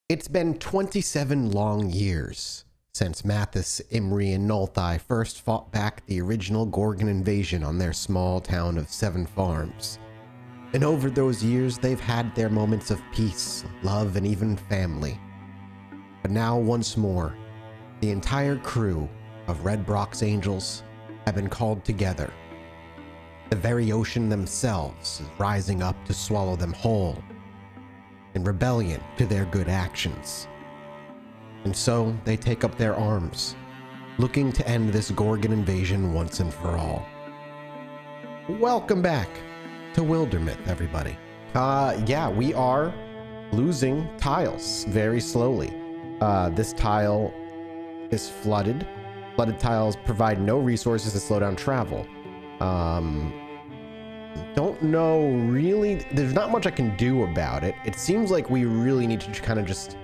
It's been 27 long years since Mathas, Imri, and Nulthai first fought back the original Gorgon invasion on their small town of 7 farms. And over those years, they've had their moments of peace, love, and even family. But now, once more, the entire crew of Red Brock's Angels have been called together. The very ocean themselves is rising up to swallow them whole, in rebellion to their good actions. And so they take up their arms, looking to end this Gorgon invasion once and for all. Welcome back to Wildermyth, everybody. Yeah, we are losing tiles very slowly. This tile is flooded. Flooded tiles provide no resources to slow down travel. Don't know really, there's not much I can do about it. It seems like we really need to kind of just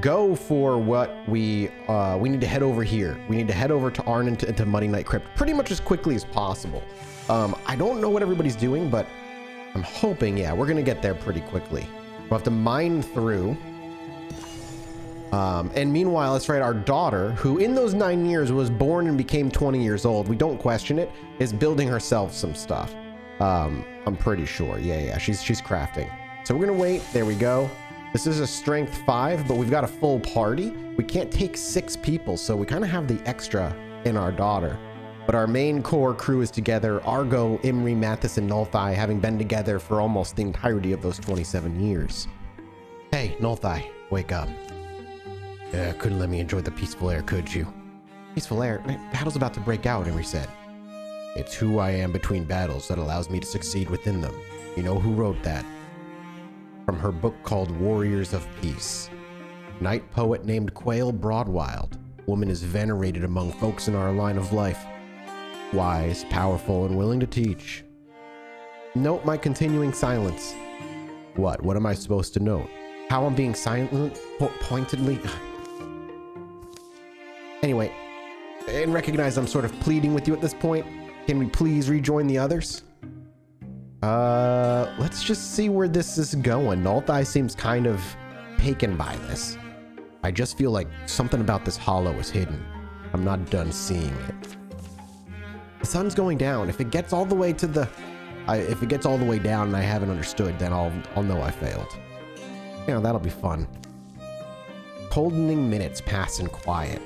go for what we need to head over here. We need to head over to Arn into Muddy Knight Crypt pretty much as quickly as possible. I don't know what everybody's doing, but I'm hoping, yeah, we're gonna get there pretty quickly. We'll have to mine through. And meanwhile, that's right, our daughter, who in those 9 years was born and became 20 years old, we don't question it, is building herself some stuff. I'm pretty sure. Yeah, she's crafting. So we're gonna wait. There we go. This is a strength 5, but we've got a full party. We can't take 6 people, so we kind of have the extra in our daughter. But our main core crew is together. Argo, Imri, Mathas, and Nulthai, having been together for almost the entirety of those 27 years. Hey, Nulthai, wake up. Couldn't let me enjoy the peaceful air, could you? Peaceful air? Battle's about to break out, Imri said. It's who I am between battles that allows me to succeed within them. You know who wrote that? From her book called Warriors of Peace. Knight poet named Quail Broadwild. Woman is venerated among folks in our line of life. Wise, powerful, and willing to teach. Note my continuing silence. What am I supposed to note? How I'm being silent pointedly? Anyway, and recognize I'm sort of pleading with you at this point. Can we please rejoin the others? Let's just see where this is going. Nulthai seems kind of taken by this. I just feel like something about this hollow is hidden. I'm not done seeing it. The sun's going down. If it gets all the way to the... if it gets all the way down and I haven't understood, then I'll know I failed. Yeah, that'll be fun. Goldening minutes pass in quiet.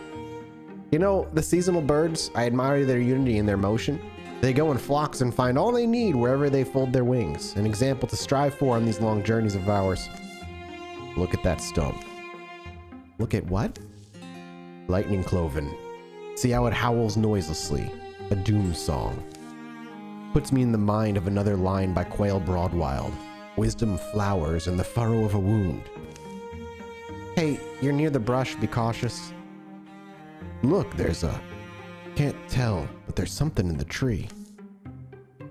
You know, the seasonal birds, I admire their unity and their motion. They go in flocks and find all they need wherever they fold their wings. An example to strive for on these long journeys of ours. Look at that stump. Look at what? Lightning cloven. See how it howls noiselessly. A doom song. Puts me in the mind of another line by Quail Broadwild. Wisdom flowers in the furrow of a wound. Hey, you're near the brush, be cautious. Look, there's a... Can't tell, but there's something in the tree.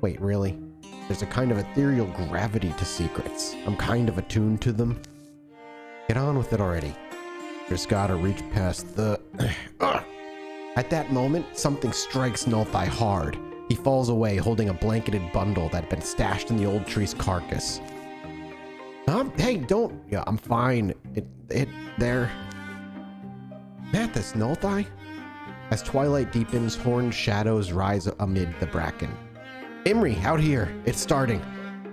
Wait, really? There's a kind of ethereal gravity to secrets. I'm kind of attuned to them. Get on with it already. Just gotta reach past the... At that moment, something strikes Nulthai hard. He falls away, holding a blanketed bundle that had been stashed in the old tree's carcass. Hey, don't... Yeah, I'm fine. There... Mathas, Nulthai? As twilight deepens, horned shadows rise amid the bracken. Imri, out here. It's starting.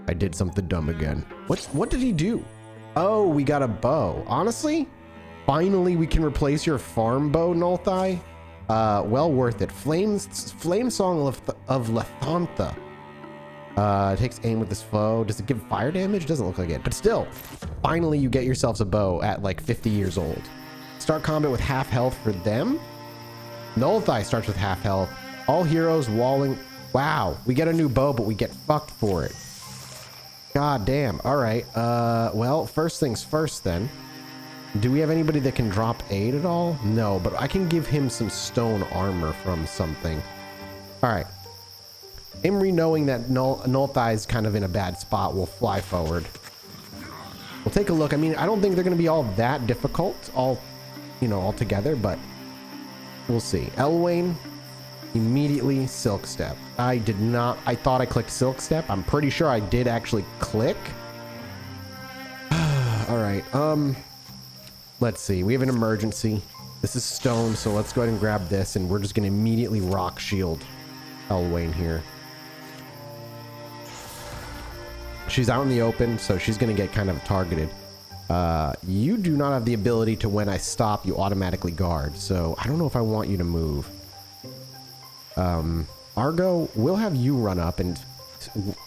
I did something dumb again. What did he do? Oh, we got a bow. Honestly, finally we can replace your farm bow, Nulthai. Well worth it. Flame Song of Lethantha. Takes aim with this foe. Does it give fire damage? Doesn't look like it. But still, finally you get yourselves a bow at like 50 years old. Start combat with half health for them. Nulthai starts with half health. All heroes walling. Wow, we get a new bow, but we get fucked for it. God damn. All right. Well, first things first then. Do we have anybody that can drop aid at all? No, but I can give him some stone armor from something. All right. Imri, knowing that Nulthai is kind of in a bad spot, will fly forward. We'll take a look. I mean, I don't think they're going to be all that difficult, all together, but we'll see. Elwain, immediately Silk Step. I thought I clicked Silk Step. I'm pretty sure I did actually click. All right. Let's see. We have an emergency. This is stone, so let's go ahead and grab this, and we're just going to immediately rock shield Elwayne here. She's out in the open, so she's going to get kind of targeted. You do not have the ability to, when I stop, you automatically guard. So I don't know if I want you to move. Argo, we'll have you run up, and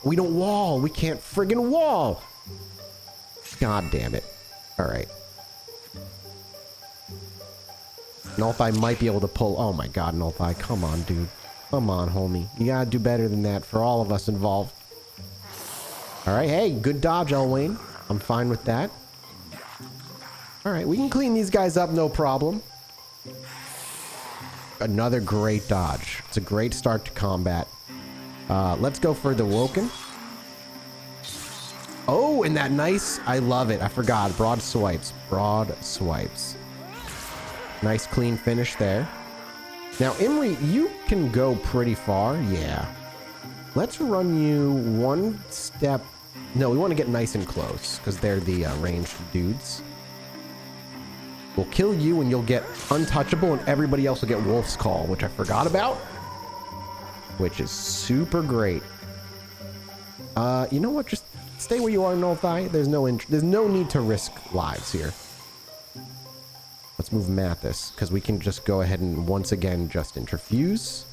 we don't wall. We can't friggin' wall. God damn it. All right. Nullify might be able to pull. Oh my God, Nullify. Come on, dude. Come on, homie. You gotta do better than that for all of us involved. All right. Hey, good dodge, Elwayne. I'm fine with that. All right. We can clean these guys up. No problem. Another great dodge. It's a great start to combat. Let's go for the Woken. Oh, and that nice. I love it. I forgot. Broad swipes. Broad swipes. Nice clean finish there. Now, Imri, you can go pretty far. Yeah. Let's run you one step. No, we want to get nice and close because they're the ranged dudes. We'll kill you and you'll get untouchable, and everybody else will get Wolf's Call, which I forgot about, which is super great. You know what? Just stay where you are, Nullify. There's no need to risk lives here. Let's move Mathas, because we can just go ahead and once again just interfuse.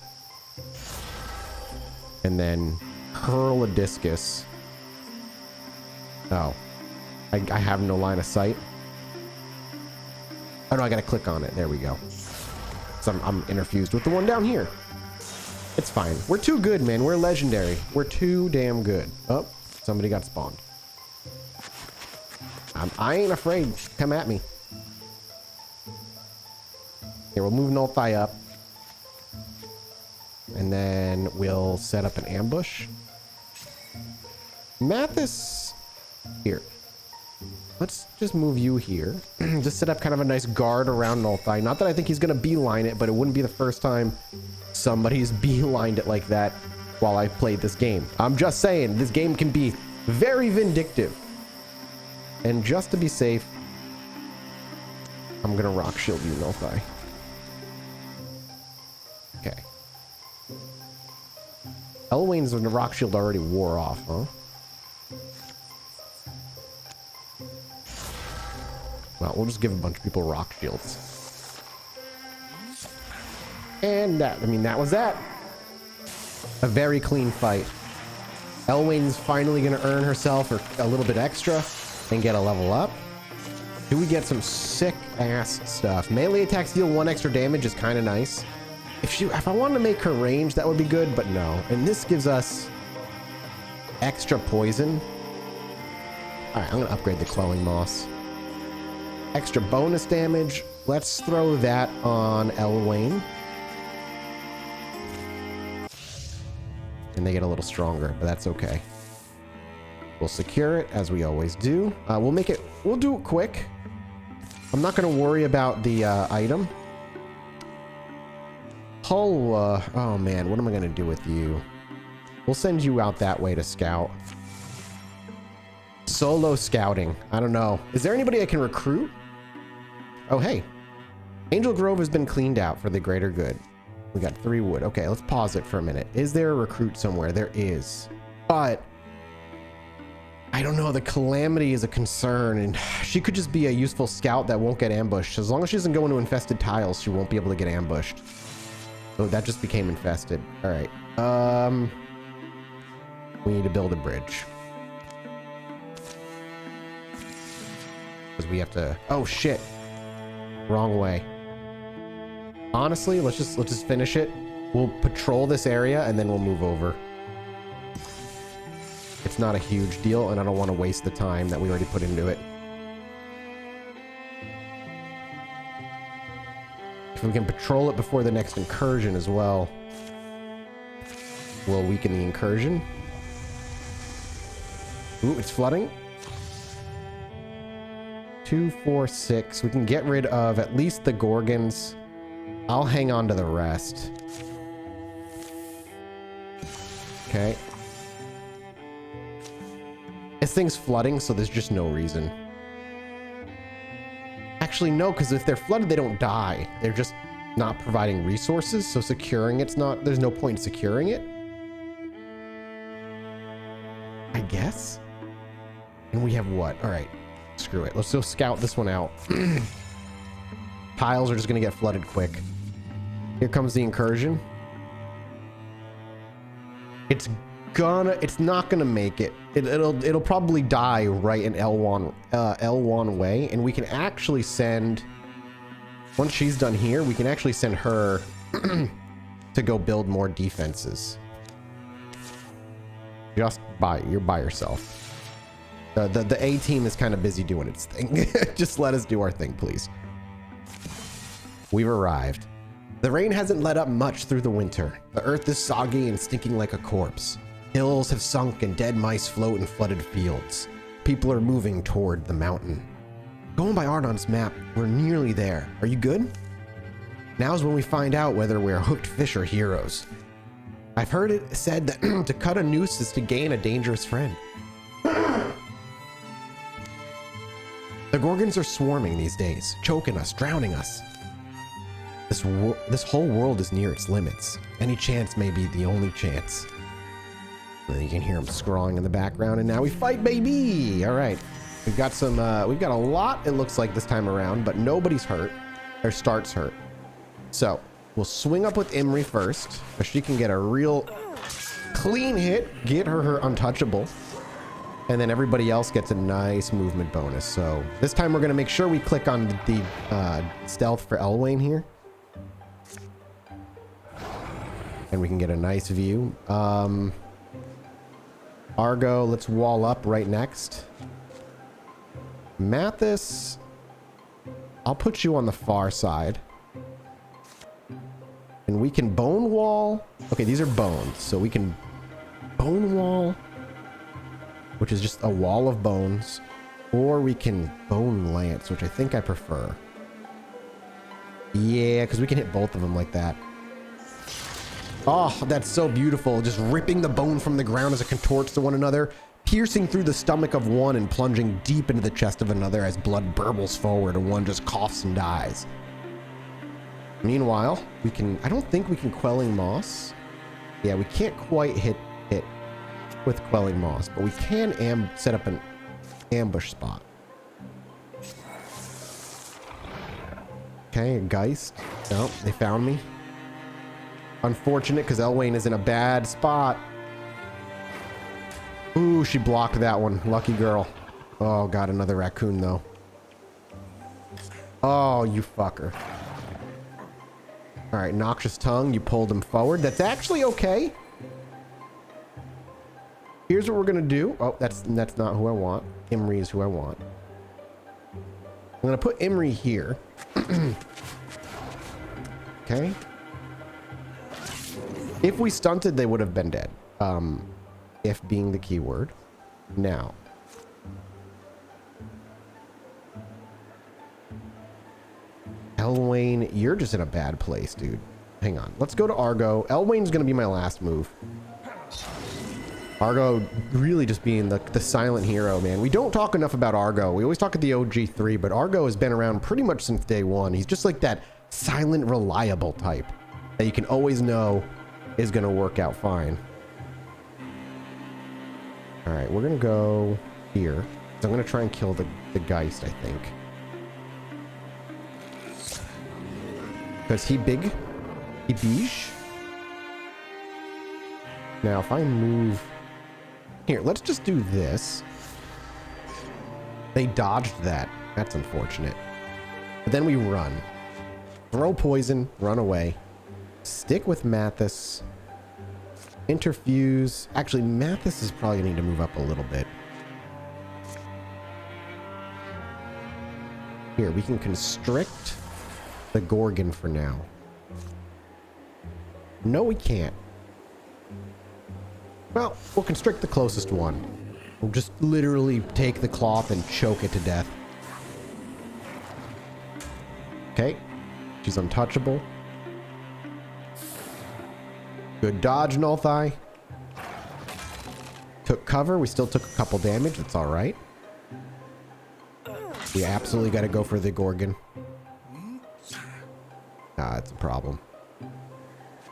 And then hurl a discus. Oh. I have no line of sight. Oh no, I gotta click on it. There we go. So I'm interfused with the one down here. It's fine. We're too good, man. We're legendary. We're too damn good. Oh, somebody got spawned. I ain't afraid. Come at me. Here, we'll move Nullify up. And then we'll set up an ambush. Mathas. Here. Let's just move you here. Just set up kind of a nice guard around Nullify. Not that I think he's going to beeline it, but it wouldn't be the first time somebody's beelined it like that while I played this game. I'm just saying, this game can be very vindictive. And just to be safe, I'm going to rock shield you, Nullify. Okay. Elwayne's rock shield already wore off, huh? Well, we'll just give a bunch of people rock shields. And that, I mean, that was that. A very clean fight. Elwayne's finally going to earn herself a little bit extra and get a level up. Do we get some sick ass stuff? Melee attacks deal 1 extra damage is kind of nice. If I wanted to make her range, that would be good, but no. And this gives us extra poison. All right, I'm going to upgrade the Quelling Moss. Extra bonus damage. Let's throw that on Elwayne. And they get a little stronger, but that's okay. We'll secure it as we always do. We'll do it quick. I'm not going to worry about the item. Oh man, what am I going to do with you? We'll send you out that way to scout. Solo scouting. I don't know. Is there anybody I can recruit? Oh, hey. Angel Grove has been cleaned out for the greater good. We got 3 wood. Okay, let's pause it for a minute. Is there a recruit somewhere? There is. But I don't know. The Calamity is a concern, and she could just be a useful scout that won't get ambushed. As long as she doesn't go into infested tiles, she won't be able to get ambushed. Oh, that just became infested. All right. We need to build a bridge. Because we have to... Oh, shit. Wrong way. Honestly, let's just finish it. We'll patrol this area and then we'll move over. It's not a huge deal, and I don't want to waste the time that we already put into it. If we can patrol it before the next incursion as well, we'll weaken the incursion. Ooh, it's flooding. 2, 4, 6. We can get rid of at least the Gorgons. I'll hang on to the rest. Okay. This thing's flooding, so there's just no reason. actually, no, because if they're flooded, they don't die. They're just not providing resources. So securing it's not, there's no point in securing it. I guess. And we have what? All right, screw it. Let's go scout this one out. Tiles are just going to get flooded quick. Here comes the incursion. It's not gonna make it. It'll probably die right in L1 way, and we can actually send, once she's done here, we can actually send her to go build more defenses. You're by yourself. The A team is kind of busy doing its thing. Just let us do our thing, please. We've arrived. The rain hasn't let up much through the winter. The earth is soggy and stinking like a corpse. Hills have sunk and dead mice float in flooded fields. People are moving toward the mountain. Going by Ardon's map, we're nearly there. Are you good? Now's when we find out whether we're hooked fish or heroes. I've heard it said that to cut a noose is to gain a dangerous friend. The Gorgons are swarming these days, choking us, drowning us. This whole world is near its limits. Any chance may be the only chance. And then you can hear them scrawling in the background, and now we fight, baby! All right, we've got some. We've got a lot. It looks like this time around, but nobody's hurt or starts hurt. So we'll swing up with Imri first, so she can get a real clean hit, get her untouchable, and then everybody else gets a nice movement bonus. So this time we're gonna make sure we click on the stealth for Elwain here. And we can get a nice view. Argo, let's wall up right next. Mathas, I'll put you on the far side. And we can bone wall. Okay, these are bones. So we can bone wall, which is just a wall of bones. Or we can bone lance, which I think I prefer. Yeah, because we can hit both of them like that. Oh, that's so beautiful. Just ripping the bone from the ground as it contorts to one another, piercing through the stomach of one and plunging deep into the chest of another as blood burbles forward and one just coughs and dies. Meanwhile, we can, I don't think we can Quelling Moss. Yeah, we can't quite hit it with Quelling Moss, but we can set up an ambush spot. Okay, a Geist. No, they found me. Unfortunate, because Elwain is in a bad spot. Ooh, she blocked that one. Lucky girl. Oh, got another raccoon, though. Oh, you fucker. All right, Noxious Tongue, you pulled him forward. That's actually okay. Here's what we're going to do. Oh, that's not who I want. Imri is who I want. I'm going to put Imri here. Okay. If we stunted, they would have been dead. If being the keyword. Now. Elwain, you're just in a bad place, dude. Hang on. Let's go to Argo. Elwain's going to be my last move. Argo really just being the silent hero, man. We don't talk enough about Argo. We always talk at the OG3, but Argo has been around pretty much since day one. He's just like that silent, reliable type that you can always know is going to work out fine. All right, we're going to go here. So I'm going to try and kill the Geist, I think. Because he big. He beige. Now, if I move... Here, let's just do this. They dodged that. That's unfortunate. But then we run. Throw poison, run away. Stick with Mathas. Interfuse. Actually, Mathas is probably going to need to move up a little bit. Here, we can constrict the Gorgon for now. No, we can't. Well, we'll constrict the closest one. We'll just literally take the cloth and choke it to death. Okay. She's untouchable. Good dodge, Nullthigh. Took cover. We still took a couple damage. That's all right. We absolutely got to go for the Gorgon. Ah, it's a problem.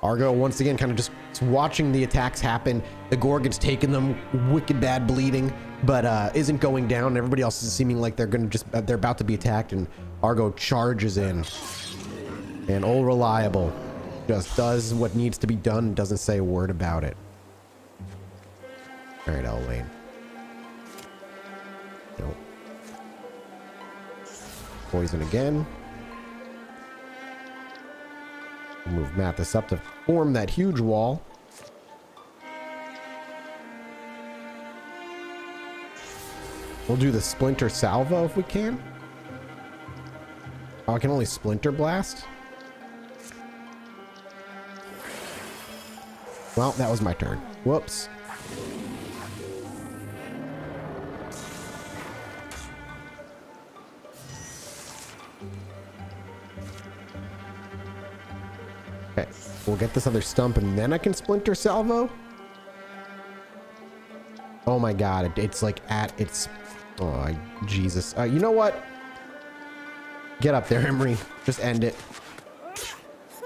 Argo, once again, kind of just watching the attacks happen. The Gorgon's taking them, wicked bad bleeding, but isn't going down. Everybody else is seeming like they're about to be attacked, and Argo charges in. And old Reliable just does what needs to be done and doesn't say a word about it. All right, Elwayne. Nope. Poison again. Move Mathas up to form that huge wall. We'll do the Splinter Salvo if we can. Oh, I can only Splinter Blast. Well, that was my turn. Whoops. Okay, we'll get this other stump and then I can Splinter Salvo. Oh my god, it's like at its... Oh, Jesus. You know what? Get up there, Emery. Just end it.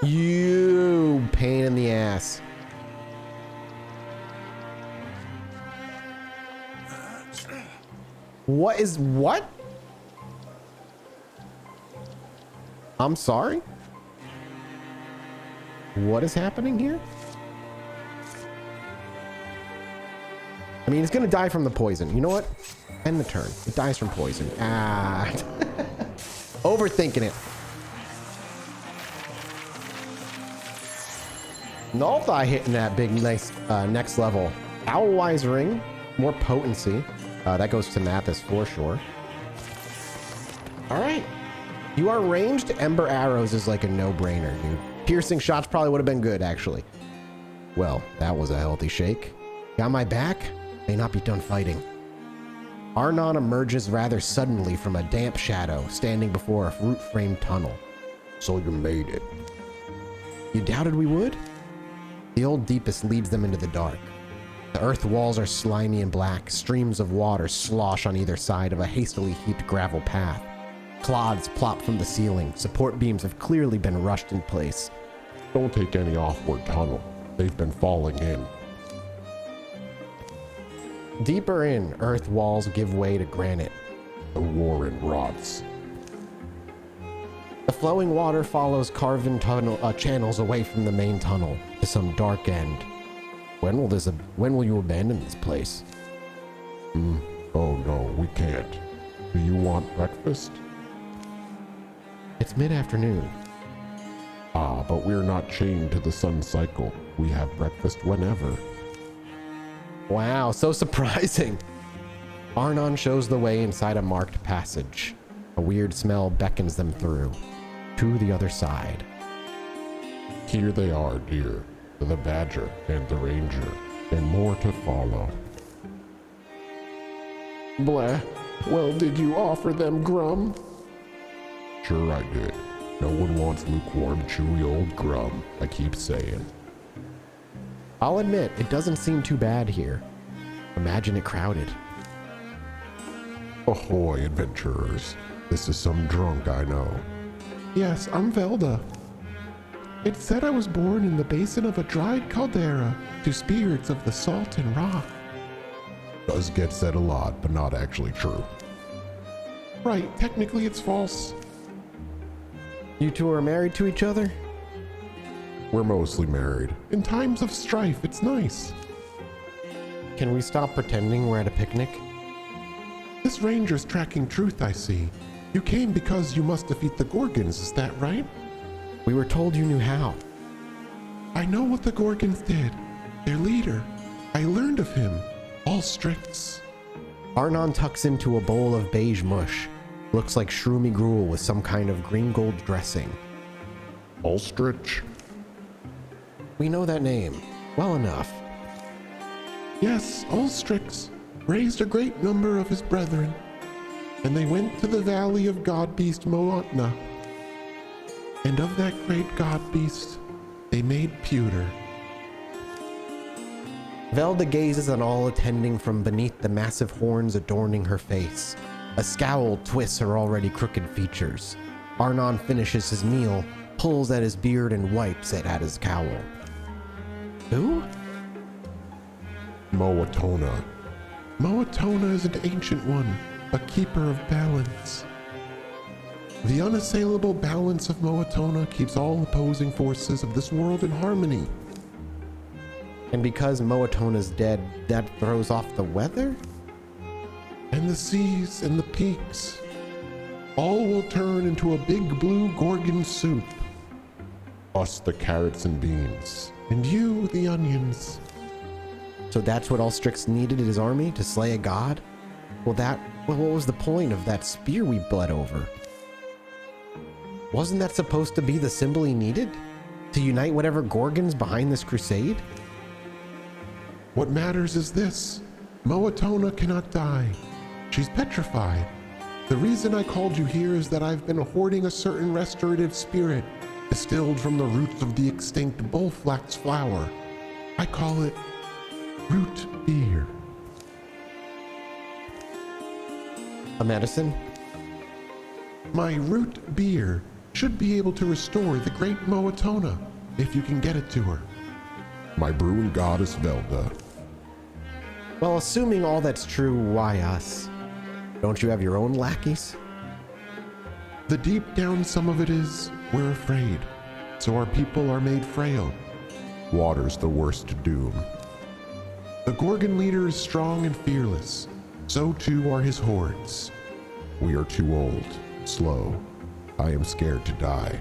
You pain in the ass. What is... What? I'm sorry? What is happening here? I mean, it's gonna die from the poison. You know what? End the turn. It dies from poison. Ah. Overthinking it. Nulthai hitting that big, nice next level. Owlwise Ring. More potency. That goes to Mathas for sure. All right. You are ranged. Ember Arrows is like a no-brainer, dude. Piercing shots probably would have been good, actually. Well, that was a healthy shake. Got my back? May not be done fighting. Arnon emerges rather suddenly from a damp shadow, standing before a fruit-framed tunnel. So you made it. You doubted we would? The old deepest leads them into the dark. The earth walls are slimy and black. Streams of water slosh on either side of a hastily heaped gravel path. Clods plop from the ceiling. Support beams have clearly been rushed in place. Don't take any offward tunnel. They've been falling in. Deeper in, earth walls give way to granite. The warren rots. The flowing water follows carven channels away from the main tunnel to some dark end. When will you abandon this place? Oh no, we can't. Do you want breakfast? It's mid-afternoon. Ah, but we're not chained to the sun cycle. We have breakfast whenever. Wow, so surprising. Arnon shows the way inside a marked passage. A weird smell beckons them through. To the other side. Here they are, dear. The Badger and the Ranger. And more to follow. Blah. Well, did you offer them grum? Sure I did. No one wants lukewarm, chewy old grum, I keep saying. I'll admit, it doesn't seem too bad here. Imagine it crowded. Ahoy, adventurers. This is some drunk I know. Yes, I'm Velda. It said I was born in the basin of a dried caldera to spirits of the salt and rock. Does get said a lot, but not actually true. Right, technically it's false. You two are married to each other? We're mostly married. In times of strife, it's nice. Can we stop pretending we're at a picnic? This ranger's tracking truth, I see. You came because you must defeat the Gorgons, is that right? We were told you knew how. I know what the Gorgons did. Their leader. I learned of him. Allstrix. Arnon tucks into a bowl of beige mush. Looks like shroomy gruel with some kind of green gold dressing. Ulstrich? We know that name. Well enough. Yes, Allstrix raised a great number of his brethren, and they went to the valley of god-beast Moantna. And of that great god-beast, they made pewter. Velda gazes on all attending from beneath the massive horns adorning her face. A scowl twists her already crooked features. Arnon finishes his meal, pulls at his beard, and wipes it at his cowl. Who? Moatona. Moatona is an ancient one, a keeper of balance. The unassailable balance of Moatona keeps all opposing forces of this world in harmony. And because Moatona's dead, that throws off the weather? And the seas and the peaks, all will turn into a big blue Gorgon soup. Us the carrots and beans, and you the onions. So that's what Ulstrix needed in his army, to slay a god? Well, what was the point of that spear we bled over? Wasn't that supposed to be the symbol he needed? To unite whatever Gorgon's behind this crusade? What matters is this. Moatona cannot die. She's petrified. The reason I called you here is that I've been hoarding a certain restorative spirit distilled from the roots of the extinct bullflax flower. I call it root beer. A medicine? My root beer should be able to restore the great Moatona if you can get it to her. My brewing goddess Velda. Well, assuming all that's true, why us? Don't you have your own lackeys? The deep down some of it is, we're afraid, so our people are made frail. Water's the worst doom. The Gorgon leader is strong and fearless, so too are his hordes. We are too old, slow. I am scared to die.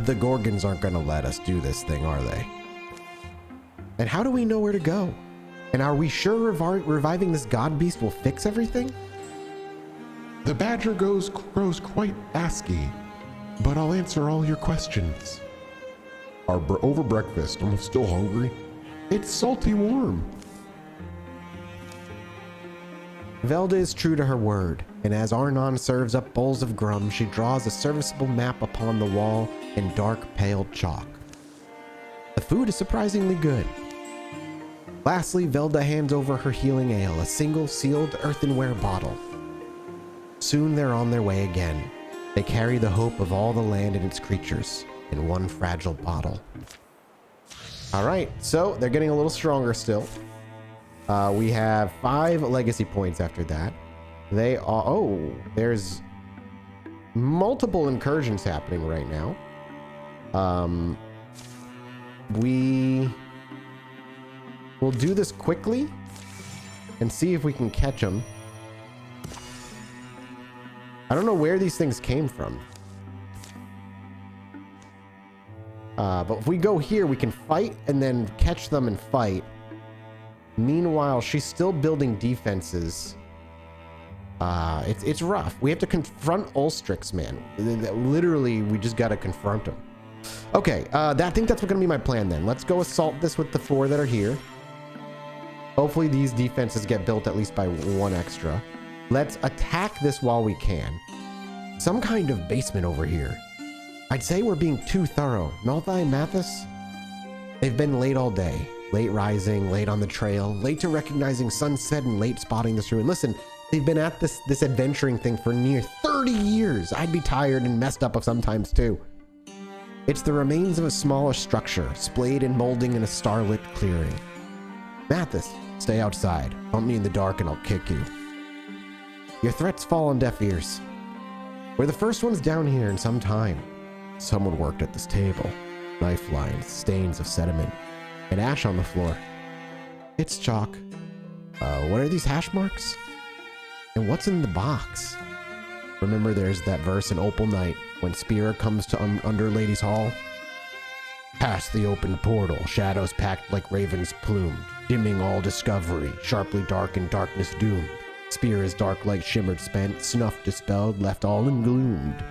The Gorgons aren't gonna let us do this thing, are they? And how do we know where to go? And are we sure reviving this god beast will fix everything? The badger grows quite asky, but I'll answer all your questions. Over breakfast, I'm still hungry. It's salty warm. Velda is true to her word, and as Arnon serves up bowls of grum, she draws a serviceable map upon the wall in dark pale chalk. The food is surprisingly good. Lastly, Velda hands over her healing ale, a single sealed earthenware bottle. Soon they're on their way again. They carry the hope of all the land and its creatures in one fragile bottle. All right, so they're getting a little stronger still. We have 5 legacy points after that. They are, oh, there's multiple incursions happening right now. We'll do this quickly and see if we can catch them. I don't know where these things came from. But if we go here, we can fight and then catch them and fight. Meanwhile, she's still building defenses. It's rough. We have to confront Ulstrix, man. Literally, we just gotta confront him. Okay, I think that's gonna be my plan then. Let's go assault this with the 4 that are here. Hopefully these defenses get built at least by 1 extra. Let's attack this while we can. Some kind of basement over here. I'd say we're being too thorough. Malthi and Mathas? They've been late all day. Late rising, late on the trail, late to recognizing sunset, and late spotting this ruin. Listen, they've been at this adventuring thing for near 30 years. I'd be tired and messed up sometimes too. It's the remains of a smaller structure, splayed and molding in a starlit clearing. Mathas, stay outside. Bump me in the dark and I'll kick you. Your threats fall on deaf ears. We're the first ones down here in some time. Someone worked at this table. Knife lines, stains of sediment, and ash on the floor. It's chalk. What are these hash marks? And what's in the box? Remember there's that verse in Opal Night when Spira comes to Under Ladies Hall? Past the open portal, shadows packed like ravens plumed, dimming all discovery, sharply dark and darkness doomed. Spira's dark light shimmered spent, snuff dispelled, left all engloomed.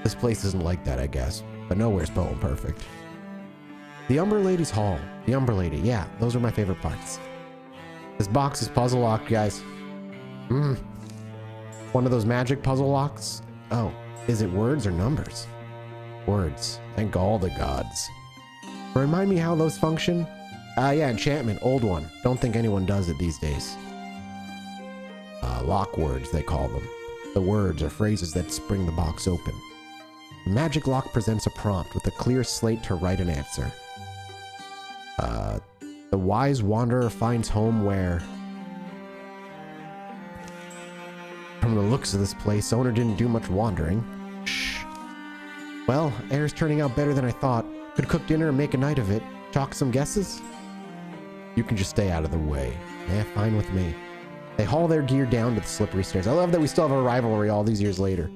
This place isn't like that, I guess, but nowhere's poem perfect. The Umber Ladies Hall. The Umber Lady, yeah, those are my favorite parts. This box is puzzle locked, guys. One of those magic puzzle locks? Oh, is it words or numbers? Words. Thank all the gods. Remind me how those function? Yeah, enchantment, old one. Don't think anyone does it these days. Lock words, they call them. The words or phrases that spring the box open. The magic lock presents a prompt with a clear slate to write an answer. The wise wanderer finds home where... From the looks of this place, owner didn't do much wandering. Shh. Well, air's turning out better than I thought. Could cook dinner and make a night of it. Chalk some guesses? You can just stay out of the way. Fine with me. They haul their gear down to the slippery stairs. I love that we still have a rivalry all these years later.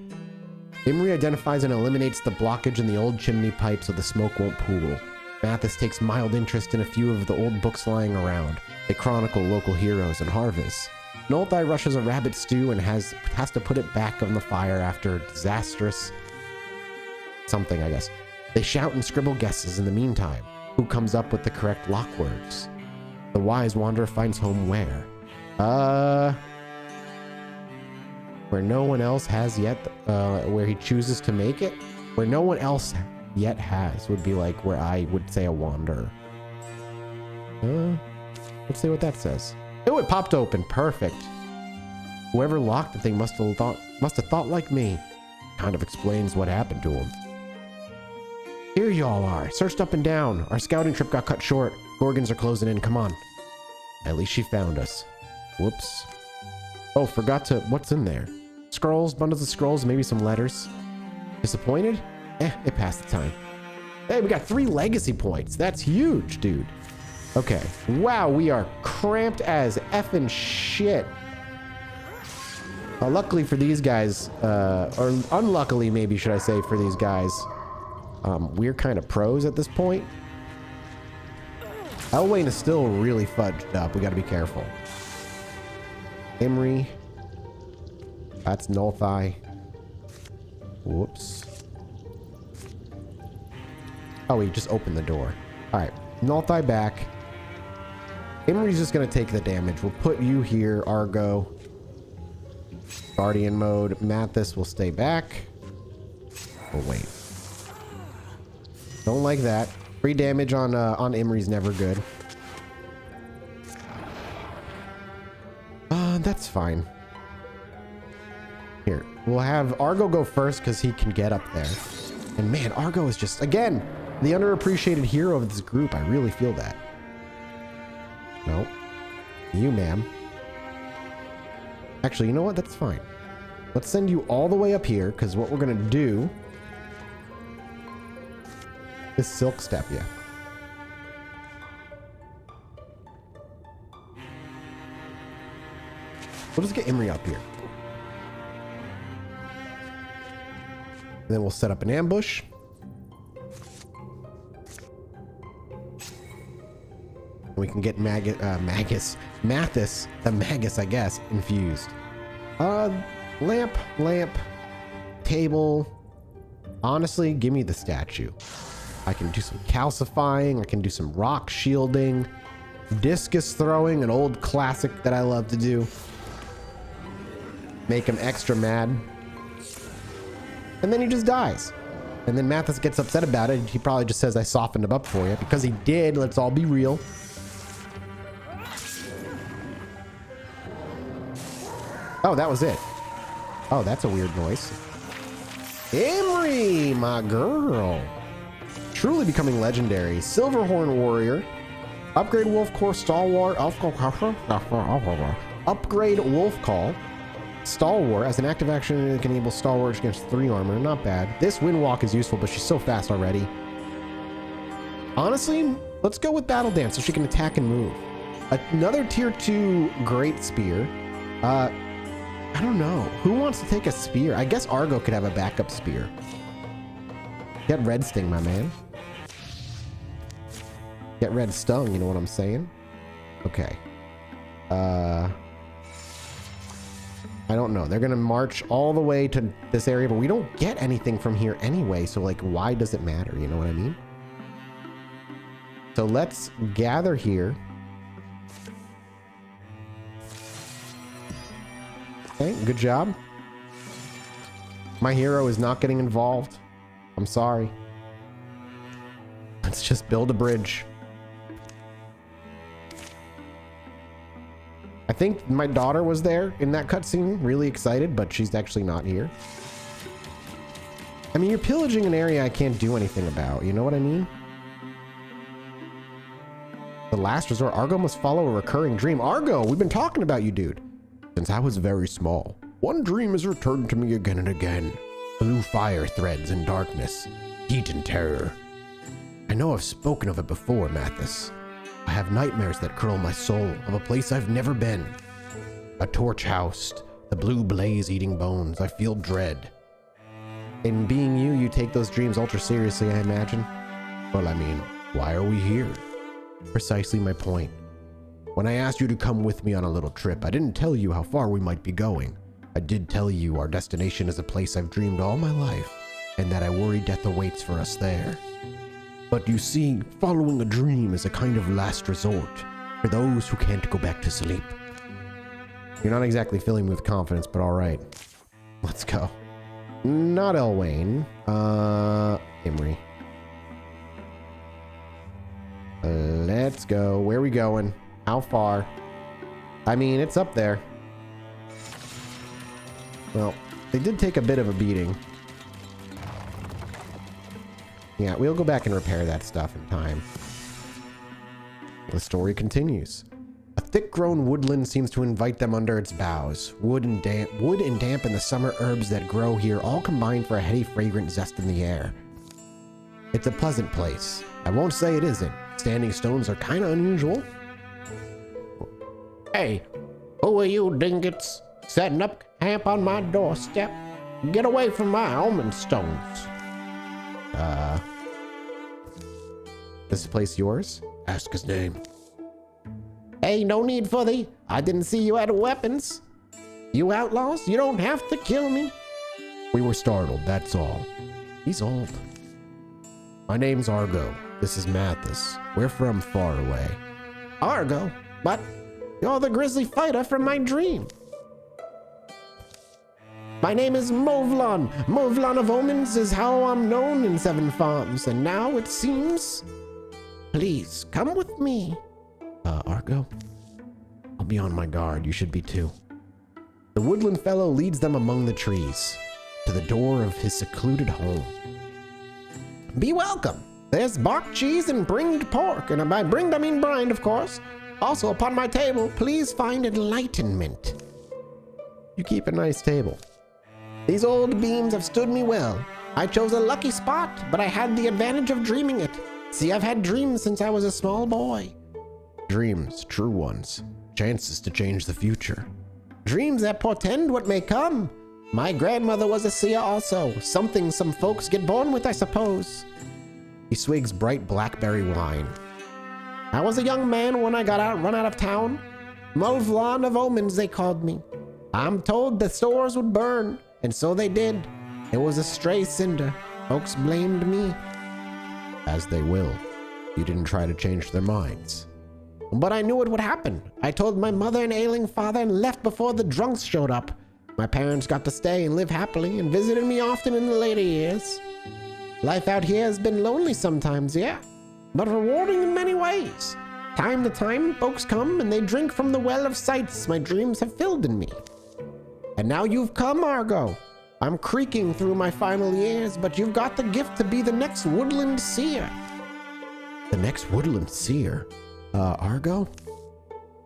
Imri identifies and eliminates the blockage in the old chimney pipe so the smoke won't pool. Mathas takes mild interest in a few of the old books lying around. They chronicle local heroes and harvests. Nolthai rushes a rabbit stew and has to put it back on the fire after disastrous... something, I guess. They shout and scribble guesses in the meantime. Who comes up with the correct lock words? The wise wanderer finds home where? Where no one else has yet, where he chooses to make it? Where no one else yet has would be like where I would say a wanderer. Let's see what that says. Oh, it popped open. Perfect. Whoever locked the thing must have thought like me. Kind of explains what happened to him. Here y'all are. Searched up and down. Our scouting trip got cut short. Gorgons are closing in. Come on. At least she found us. Whoops. Oh, forgot to... What's in there? Scrolls, bundles of scrolls, maybe some letters. Disappointed? It passed the time. Hey, we got 3 legacy points. That's huge, dude. Okay. Wow, we are cramped as effing shit. Luckily for these guys, or unluckily maybe should I say for these guys, we're kind of pros at this point. Elwain is still really fudged up. We got to be careful. Imri. That's Nolthai. Whoops. Oh, he just opened the door. All right. Nolthai back. Imri's just going to take the damage. We'll put you here, Argo. Guardian mode. Mathas will stay back. Oh, wait. Don't like that. Free damage on Imri's never good. That's fine. Here, we'll have Argo go first because he can get up there. And man, Argo is just, again, the underappreciated hero of this group. I really feel that. Nope. You, ma'am. Actually, you know what? That's fine. Let's send you all the way up here because what we're going to do is silk step you. We'll just get Imri up here. And then we'll set up an ambush. We can get Mathas, the Magus, I guess, infused. Lamp, table. Honestly, give me the statue. I can do some calcifying. I can do some rock shielding. Discus throwing, an old classic that I love to do. Make him extra mad. And then he just dies. And then Mathas gets upset about it. He probably just says, I softened him up for you. Because he did. Let's all be real. Oh, that was it. Oh, that's a weird noise. Imri, my girl. Truly becoming legendary. Silverhorn Warrior. Upgrade Wolf Core Stalwart. Upgrade Wolf Call. Stalwart. As an active action, it can enable Stalwart against 3 armor. Not bad. This Windwalk is useful, but she's so fast already. Honestly, let's go with Battle Dance so she can attack and move. Another tier 2 Great Spear. I don't know. Who wants to take a spear? I guess Argo could have a backup spear. Get Red Sting, my man. Get Red Stung, you know what I'm saying? Okay. I don't know. They're gonna march all the way to this area, but we don't get anything from here anyway, so like, why does it matter? You know what I mean? So let's gather here. Okay, good job. My hero is not getting involved. I'm sorry. Let's just build a bridge. I think my daughter was there in that cutscene, really excited, but she's actually not here. I mean, you're pillaging an area I can't do anything about, you know what I mean? The last resort, Argo must follow a recurring dream. Argo, we've been talking about you, dude. Since I was very small, one dream has returned to me again and again. Blue fire threads in darkness, heat and terror. I know I've spoken of it before, Mathas. I have nightmares that curl my soul of a place I've never been. A torch house, the blue blaze eating bones. I feel dread. In being you, you take those dreams ultra seriously, I imagine. Well, I mean, why are we here? Precisely my point. When I asked you to come with me on a little trip, I didn't tell you how far we might be going. I did tell you our destination is a place I've dreamed all my life, and that I worry death awaits for us there. But you see, following a dream is a kind of last resort for those who can't go back to sleep. You're not exactly filling me with confidence, but alright. Let's go. Not Elwayne. Imri. Let's go. Where are we going? How far? I mean, it's up there. Well, they did take a bit of a beating. Yeah, we'll go back and repair that stuff in time. The story continues. A thick-grown woodland seems to invite them under its boughs. Wood and damp and the summer herbs that grow here all combine for a heady, fragrant zest in the air. It's a pleasant place. I won't say it isn't. Standing stones are kind of unusual. Hey, who are you dingots? Setting up camp on my doorstep? Get away from my almond stones. This place yours? Ask his name. Hey, no need for thee. I didn't see you had weapons. You outlaws, you don't have to kill me. We were startled, that's all. He's old. My name's Argo. This is Mathas. We're from far away. Argo? But you're the grisly fighter from my dream. My name is Movlon. Movlon of Omens is how I'm known in Seven Farms, and now it seems... Please, come with me. Argo? I'll be on my guard. You should be too. The woodland fellow leads them among the trees, to the door of his secluded home. Be welcome. There's bark cheese and bringed pork, and by bringed I mean brined, of course. Also upon my table, please find enlightenment. You keep a nice table. These old beams have stood me well. I chose a lucky spot, but I had the advantage of dreaming it. See, I've had dreams since I was a small boy. Dreams, true ones. Chances to change the future. Dreams that portend what may come. My grandmother was a seer also. Something some folks get born with, I suppose. He swigs bright blackberry wine. I was a young man when I run out of town. Mulvlon of Omens, they called me. I'm told the stores would burn, and so they did. It was a stray cinder. Folks blamed me. As they will. You didn't try to change their minds. But I knew it would happen. I told my mother and ailing father and left before the drunks showed up. My parents got to stay and live happily and visited me often in the later years. Life out here has been lonely sometimes, yeah, but rewarding in many ways. Time to time, folks come and they drink from the well of sights my dreams have filled in me. And now you've come, Argo. I'm creaking through my final years, but you've got the gift to be the next woodland seer. The next woodland seer? Argo?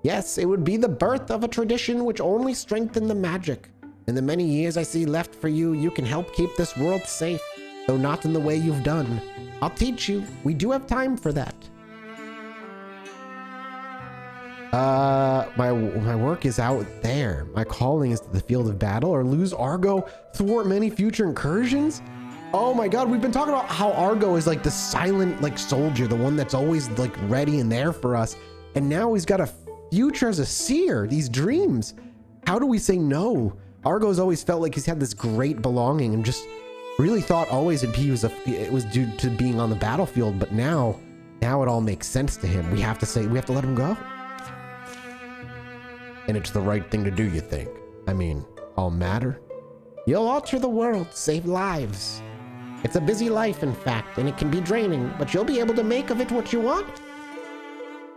Yes, it would be the birth of a tradition which only strengthened the magic. In the many years I see left for you, you can help keep this world safe, though not in the way you've done. I'll teach you. We do have time for that. My work is out there. My calling is to the field of battle, or lose Argo, thwart many future incursions. Oh my god, we've been talking about how Argo is like the silent like soldier, the one that's always like ready and there for us. And now he's got a future as a seer, these dreams. How do we say no? Argo's always felt like he's had this great belonging and just really thought always it was due to being on the battlefield, but now it all makes sense to him. We have to let him go. And it's the right thing to do, you think? I mean, all matter? You'll alter the world, save lives. It's a busy life, in fact, and it can be draining, but you'll be able to make of it what you want.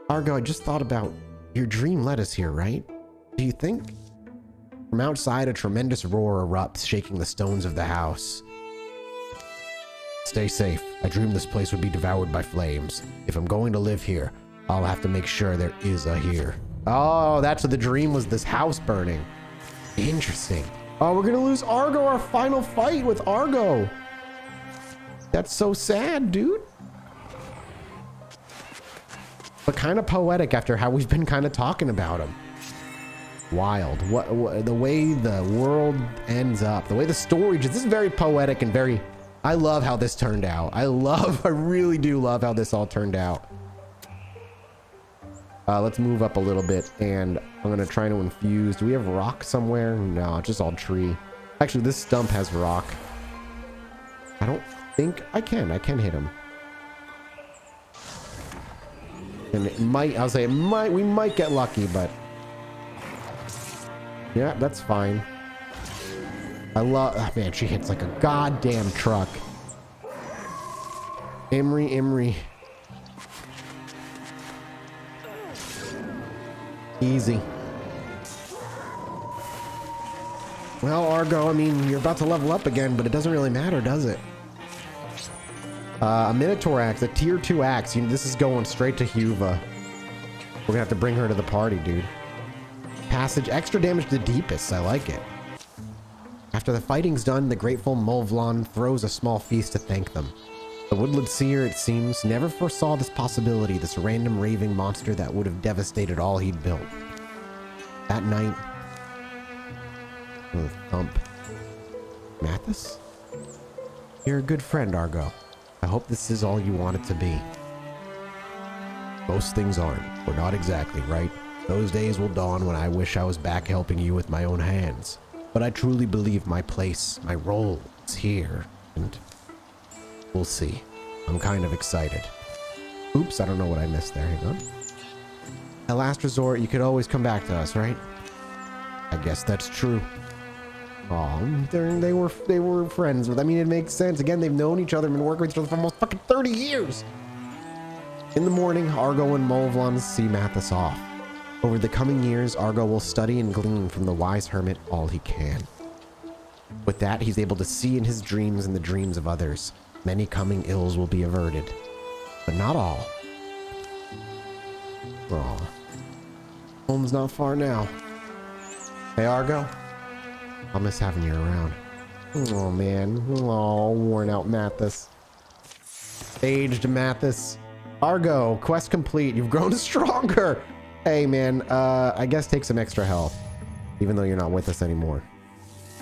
Argo, I just thought about your dream led us here, right? Do you think? From outside, a tremendous roar erupts, shaking the stones of the house. Stay safe. I dreamed this place would be devoured by flames. If I'm going to live here, I'll have to make sure there is a here. Oh, that's what the dream was, this house burning. Interesting. Oh, we're gonna lose Argo, our final fight with Argo. That's so sad, dude. But kind of poetic after how we've been kind of talking about him. Wild. What the way the world ends up, the way the story just, this is very poetic and very, I love how this turned out. I really do love how this all turned out. Let's move up a little bit, and I'm gonna try to infuse. Do we have rock somewhere? No, it's just all tree. Actually, this stump has rock. I don't think I can hit him. And it might, I'll say it might, we might get lucky, but yeah, that's fine. I love, oh man, she hits like a goddamn truck. Imri. Easy. Well, Argo, I mean, you're about to level up again, but it doesn't really matter, does it? A Minotaur axe, a tier 2 axe. This is going straight to Huva. We're gonna have to bring her to the party, dude. Passage, extra damage to Deepest. I like it. After the fighting's done, the grateful Mulvlon throws a small feast to thank them. The Woodland Seer, it seems, never foresaw this possibility, this random raving monster that would have devastated all he'd built. That night... Oh, thump. Mathas? You're a good friend, Argo. I hope this is all you want it to be. Most things aren't. We're not exactly, right? Those days will dawn when I wish I was back helping you with my own hands. But I truly believe my place, my role, is here, and... we'll see. I'm kind of excited. Oops, I don't know what I missed there. Hang on. At last resort, you could always come back to us, right? I guess that's true. Oh, they were friends with. I mean, it makes sense. Again, they've known each other, been working with each other for almost fucking 30 years. In the morning, Argo and Mulvlon see Mathas off. Over the coming years, Argo will study and glean from the wise hermit all he can. With that, he's able to see in his dreams and the dreams of others. Many coming ills will be averted, but not all. Aw. Home's not far now. Hey, Argo. I'll miss having you around. Oh, man. Oh, worn out Mathas. Aged Mathas. Argo, quest complete. You've grown stronger. Hey, man. I guess take some extra health, even though you're not with us anymore.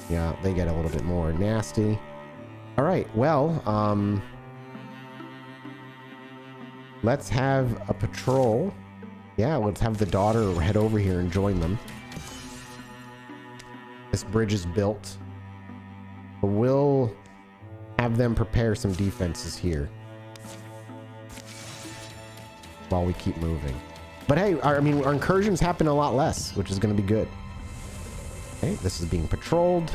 Yeah, they get a little bit more nasty. All right, well, let's have a patrol. Yeah, let's have the daughter head over here and join them. This bridge is built. We'll have them prepare some defenses here while we keep moving. But hey, I mean, our incursions happen a lot less, which is going to be good. Okay, this is being patrolled.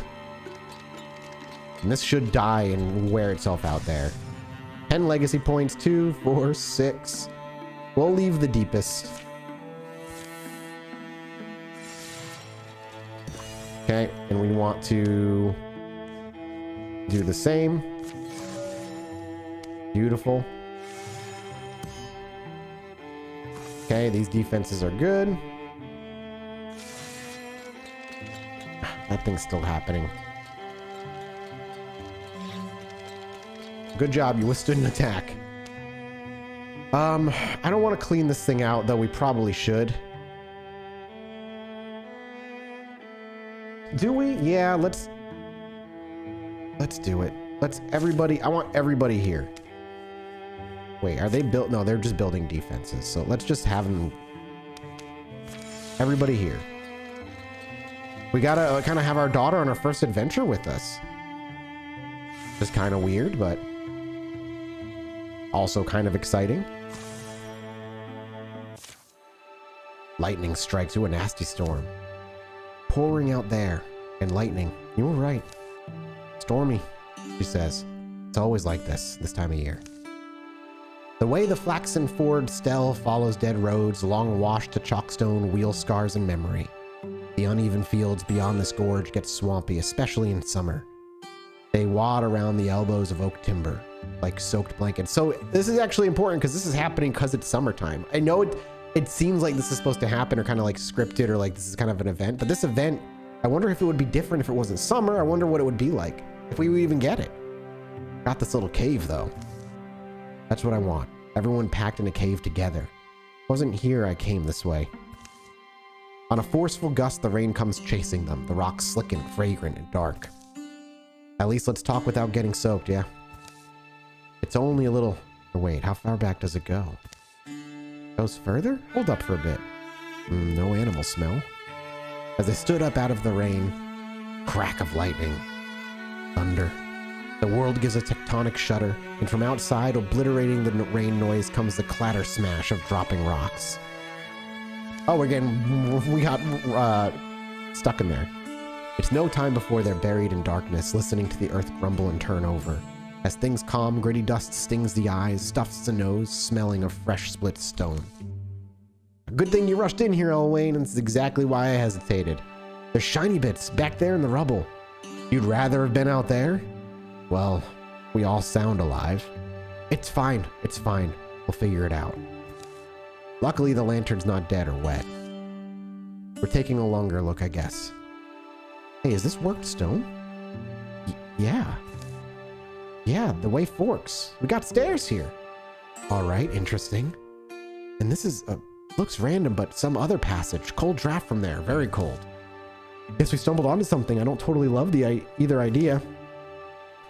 And this should die and wear itself out there. 10 legacy points, 2, 4, 6. We'll leave the deepest. Okay, and we want to do the same. Beautiful. Okay, these defenses are good. That thing's still happening. Good job, you withstood an attack. I don't want to clean this thing out, though we probably should. Do we? Yeah, let's do it. I want everybody here. Wait, are they built? No, they're just building defenses. So let's just have them. Everybody here. We gotta kind of have our daughter on her first adventure with us. Just kind of weird, but also kind of exciting. Lightning strikes. Ooh, a nasty storm. Pouring out there. And lightning. You were right. Stormy, she says. It's always like this time of year. The way the flaxen Ford Stell follows dead roads, long washed to chalkstone wheel scars and memory. The uneven fields beyond this gorge get swampy, especially in summer. They wad around the elbows of oak timber, like soaked blankets. So this is actually important because this is happening because it's summertime. I know it seems like this is supposed to happen or kind of like scripted or like this is kind of an event, but this event, I wonder if it would be different if it wasn't summer. I wonder what it would be like if we would even get it. Got this little cave though. That's what I want. Everyone packed in a cave together. Wasn't here I came this way. On a forceful gust, the rain comes chasing them, the rocks slick and fragrant and dark. At least let's talk without getting soaked, yeah? It's only a little... Wait, how far back does it go? Goes further? Hold up for a bit. No animal smell. As I stood up out of the rain, crack of lightning, thunder. The world gives a tectonic shudder, and from outside, obliterating the rain noise, comes the clatter smash of dropping rocks. Oh, we got stuck in there. It's no time before they're buried in darkness, listening to the earth grumble and turn over. As things calm, gritty dust stings the eyes, stuffs the nose, smelling of fresh split stone. Good thing you rushed in here, Elwayne, and it's exactly why I hesitated. There's shiny bits back there in the rubble. You'd rather have been out there? Well, we all sound alive. It's fine. We'll figure it out. Luckily, the lantern's not dead or wet. We're taking a longer look, I guess. Hey, is this worked stone? Yeah. Yeah, the way forks. We got stairs here. All right, interesting. And this is, looks random, but some other passage. Cold draft from there, very cold. Guess we stumbled onto something. I don't totally love either idea.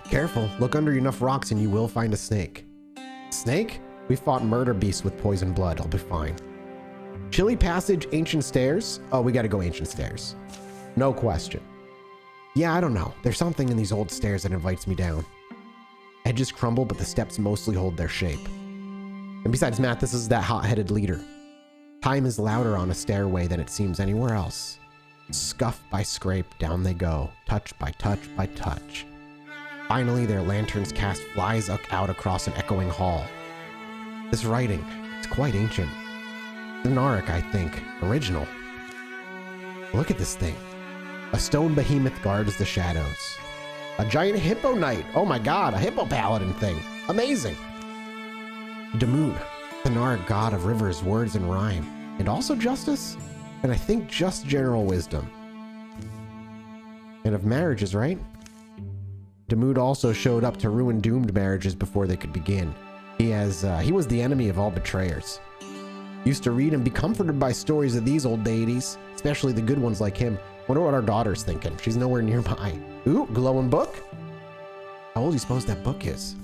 Careful, look under enough rocks and you will find a snake. Snake? We fought murder beasts with poison blood. I'll be fine. Chilly passage, ancient stairs. Oh, we gotta go ancient stairs. No question. Yeah, I don't know. There's something in these old stairs that invites me down. Edges crumble, but the steps mostly hold their shape. And besides Mathas is that hot-headed leader. Time is louder on a stairway than it seems anywhere else. Scuff by scrape, down they go, touch by touch by touch. Finally, their lanterns cast flies out across an echoing hall. This writing, it's quite ancient. Thenaric, I think. Original. Look at this thing. A stone behemoth guards the shadows. A giant hippo knight. Oh my god, a hippo paladin thing. Amazing. Demud, Thenaric god of rivers, words, and rhyme. And also justice? And I think just general wisdom. And of marriages, right? Demud also showed up to ruin doomed marriages before they could begin. He was the enemy of all betrayers. Used to read and be comforted by stories of these old deities, especially the good ones like him. Wonder what our daughter's thinking. She's nowhere nearby. Ooh, glowing book? How old do you suppose that book is?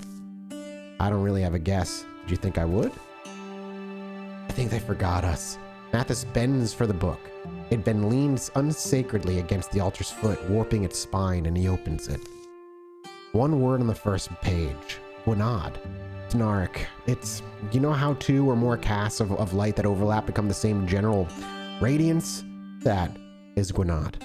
I don't really have a guess. Did you think I would? I think they forgot us. Mathas bends for the book. It then leans unsacredly against the altar's foot, warping its spine, and he opens it. One word on the first page. Gwenad. Thenaric. It's, you know how two or more casts of light that overlap become the same general radiance? That is Gwenad.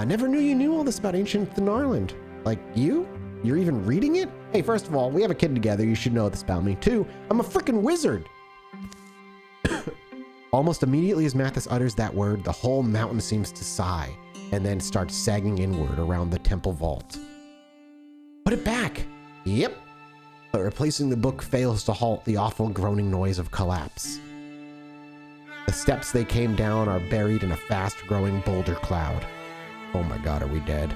Never knew you knew all this about ancient Thenarland. Like, you? You're even reading it? Hey, first of all, we have a kid together. You should know this about me. Two, I'm a freaking wizard. Almost immediately as Mathas utters that word, the whole mountain seems to sigh and then starts sagging inward around the temple vault. Put it back. Yep. But replacing the book fails to halt the awful groaning noise of collapse. The steps they came down are buried in a fast-growing boulder cloud. Oh my god, are we dead?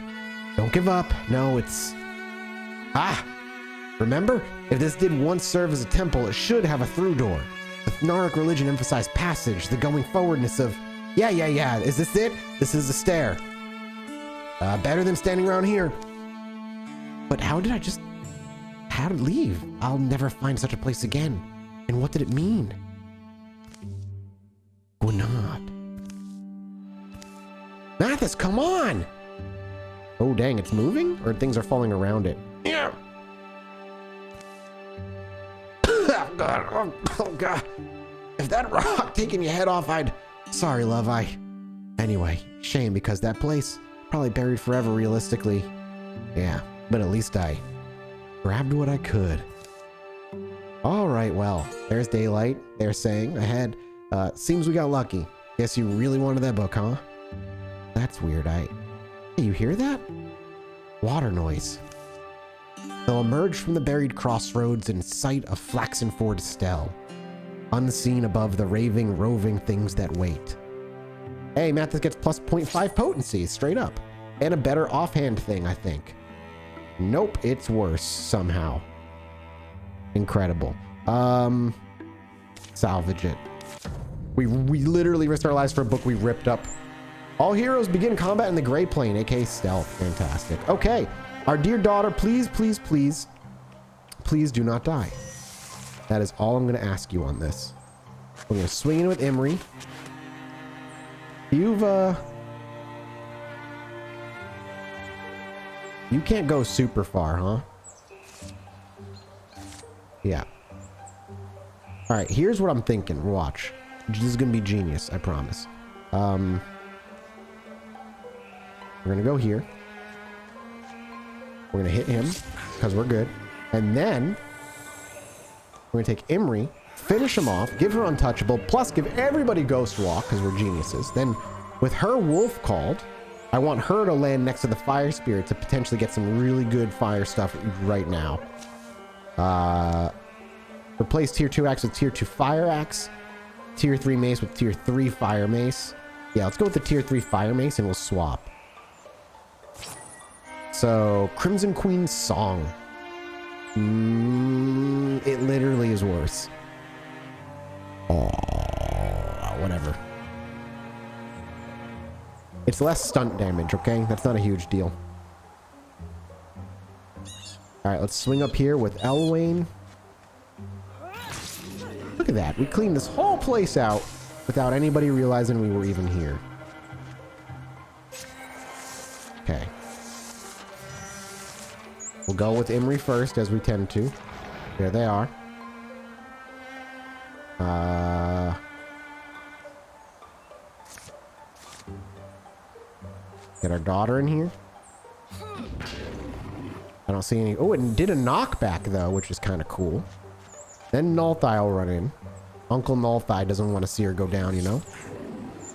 Don't give up. No, it's... Ah! Remember? If this did once serve as a temple, it should have a through door. The Thenaric religion emphasized passage, the going forwardness of... Yeah. Is this it? This is the stair. Better than standing around here. But how did I leave? I'll never find such a place again. And what did it mean? Gwenad. Mathas, come on! Oh dang, it's moving? Or things are falling around it? Yeah. Oh god, oh god. If that rock taking your head off, Sorry, love, Anyway, shame because that place probably buried forever realistically. Yeah, but at least I grabbed what I could. Alright, well, there's daylight, they're saying, ahead. Seems we got lucky. Guess you really wanted that book, huh? That's weird. Hey, you hear that? Water noise. They'll emerge from the buried crossroads in sight of Flaxenford Stell, unseen above the roving things that wait. Hey, Mathas gets plus 0.5 potency, straight up. And a better offhand thing, I think. Nope, it's worse somehow. Incredible. Salvage it. We literally risked our lives for a book we ripped up. All heroes begin combat in the Gray Plane, aka stealth. Fantastic. Okay, our dear daughter, please, please, please, please do not die. That is all I'm going to ask you on this. We're going to swing in with Imri. You can't go super far, huh? Yeah. All right, here's what I'm thinking. Watch. This is going to be genius, I promise. We're going to go here. We're going to hit him because we're good. And then we're going to take Imri, finish him off, give her untouchable, plus give everybody Ghost Walk because we're geniuses. Then with her Wolf called, I want her to land next to the Fire Spirit to potentially get some really good fire stuff right now. Replace tier 2 axe with tier 2 fire axe. Tier 3 mace with tier 3 fire mace. Yeah, let's go with the tier 3 fire mace and we'll swap. So, Crimson Queen's Song. It literally is worse. Oh, whatever. It's less stunt damage, okay? That's not a huge deal. Alright, let's swing up here with Elwayne. Look at that. We cleaned this whole place out without anybody realizing we were even here. Okay. We'll go with Imri first, as we tend to. There they are. Get our daughter in here. I don't see any... Oh, it did a knockback, though, which is kind of cool. Then Nullthigh will run in. Uncle Nullthigh doesn't want to see her go down, you know?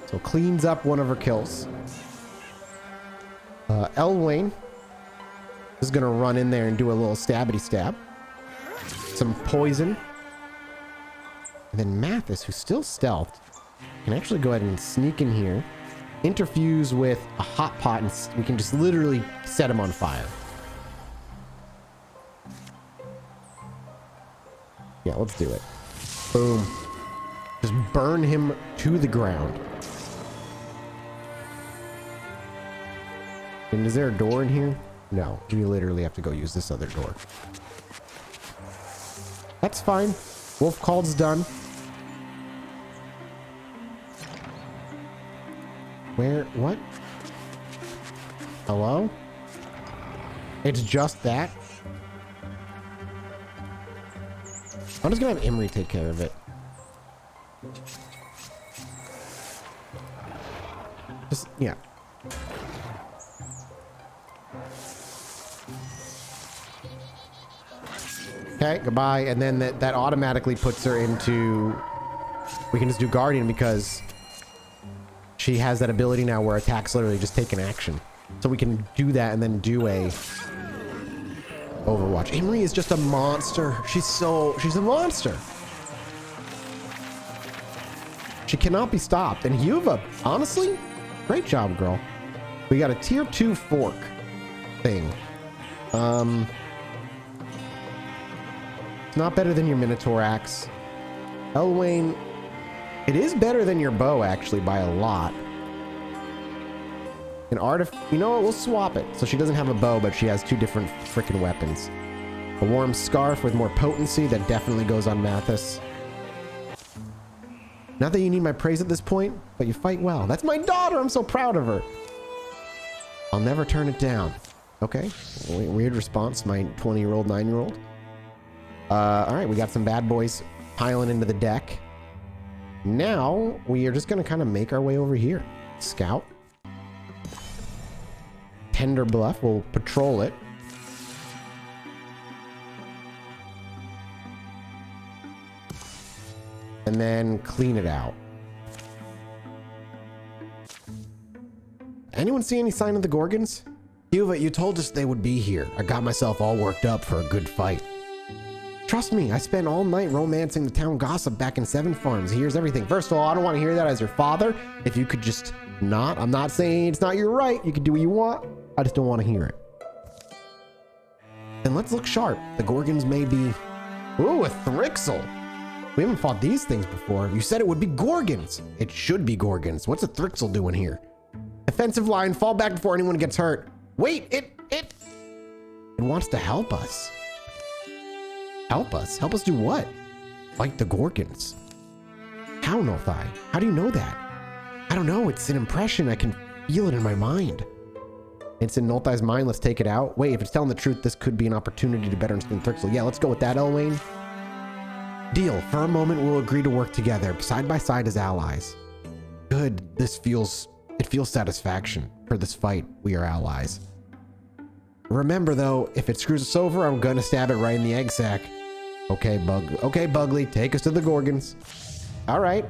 So cleans up one of her kills. Elwayne is going to run in there and do a little stabbity stab. Some poison. And then Mathas, who's still stealthed, can actually go ahead and sneak in here. Interfuse with a hot pot and we can just literally set him on fire. Yeah, let's do it. Boom. Just burn him to the ground. And is there a door in here? No, we literally have to go use this other door. That's fine. Wolf called's done. Where? What? Hello? It's just that? I'm just gonna have Imri take care of it. Just, yeah. Okay, goodbye. And then that automatically puts her into... We can just do Guardian because she has that ability now where attacks literally just take an action. So we can do that and then do a Overwatch. Imri is just a monster. She's a monster. She cannot be stopped. And Yuva, honestly, great job, girl. We got a tier 2 fork thing. It's not better than your Minotaur axe. Elwayne, it is better than your bow, actually, by a lot. An you know what? We'll swap it. So she doesn't have a bow, but she has 2 different freaking weapons. A warm scarf with more potency that definitely goes on Mathas. Not that you need my praise at this point, but you fight well. That's my daughter. I'm so proud of her. I'll never turn it down. Okay. Weird response, my 20-year-old, 9-year-old. All right, we got some bad boys piling into the deck. Now we are just going to kind of make our way over here. Scout. Tender Bluff. We'll patrol it. And then clean it out. Anyone see any sign of the Gorgons? Yuva, you told us they would be here. I got myself all worked up for a good fight. Trust me, I spent all night romancing the town gossip back in Seven Farms. He hears everything. First of all, I don't want to hear that as your father. If you could just not, I'm not saying it's not your right. You can do what you want. I just don't want to hear it. Then let's look sharp. The Gorgons may be... Ooh, a Thrixel. We haven't fought these things before. You said it would be Gorgons. It should be Gorgons. What's a Thrixel doing here? Defensive line, fall back before anyone gets hurt. Wait, it wants to help us. Help us? Help us do what? Fight the Gorgons. How, Nothai? How do you know that? I don't know. It's an impression. I can feel it in my mind. It's in Nothai's mind. Let's take it out. Wait, if it's telling the truth, this could be an opportunity to better understand Thrixel. Yeah, let's go with that, Elwayne. Deal. For a moment, we'll agree to work together, side by side as allies. Good. It feels satisfaction. For this fight, we are allies. Remember, though, if it screws us over, I'm gonna stab it right in the egg sack. Okay, Bugly, take us to the Gorgons. All right.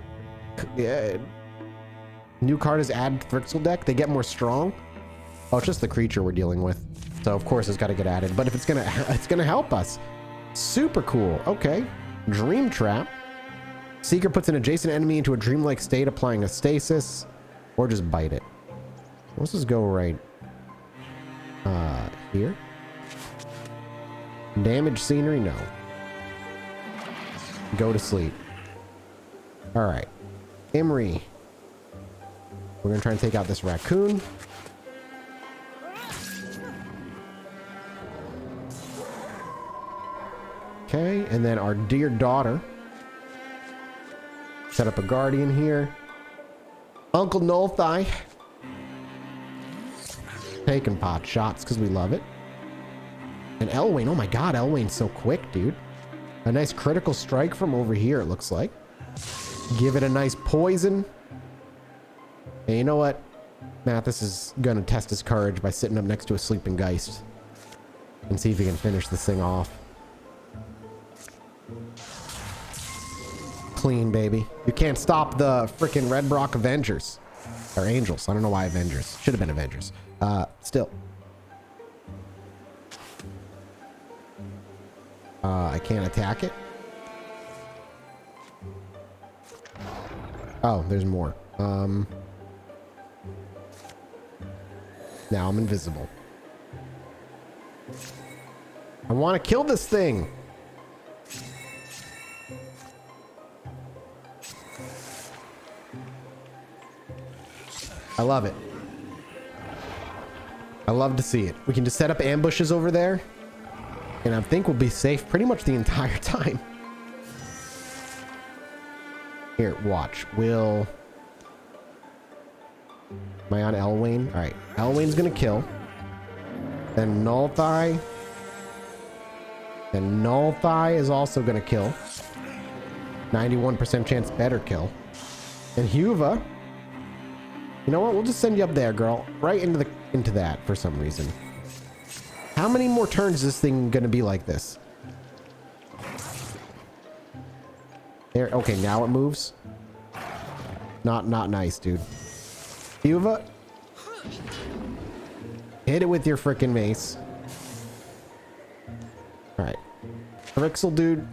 New card is add Thrixel deck. They get more strong. Oh, it's just the creature we're dealing with. So of course it's got to get added. But if it's gonna help us. Super cool. Okay. Dream Trap. Seeker puts an adjacent enemy into a dreamlike state, applying a stasis, or just bite it. Let's just go right here. Damage scenery, no. Go to sleep. All right, Emery. We're gonna try and take out this raccoon. Okay, and then our dear daughter. Set up a guardian here. Uncle Nothai. Taking pot shots because we love it. And Elwayne, oh my god, Elwayne's so quick, dude. A nice critical strike from over here, it looks like. Give it a nice poison. And you know what? Mathas is gonna test his courage by sitting up next to a sleeping Geist. And see if he can finish this thing off. Clean, baby. You can't stop the freaking Red Brock Avengers. Or Angels. I don't know why Avengers. Should have been Avengers. Still. I can't attack it. Oh, there's more. Now I'm invisible. I want to kill this thing. I love it. I love to see it. We can just set up ambushes over there. And I think we'll be safe pretty much the entire time. Here, watch. Am I on Elwayne? Alright. Elwayne's gonna kill. Then Nothai. Then Nothai is also gonna kill. 91% chance better kill. And Huva. You know what? We'll just send you up there, girl. Right into that for some reason. How many more turns is this thing gonna be like this? There. Okay, now it moves. Not nice, dude. Huva. Hit it with your freaking mace. Alright. Thrixel, dude.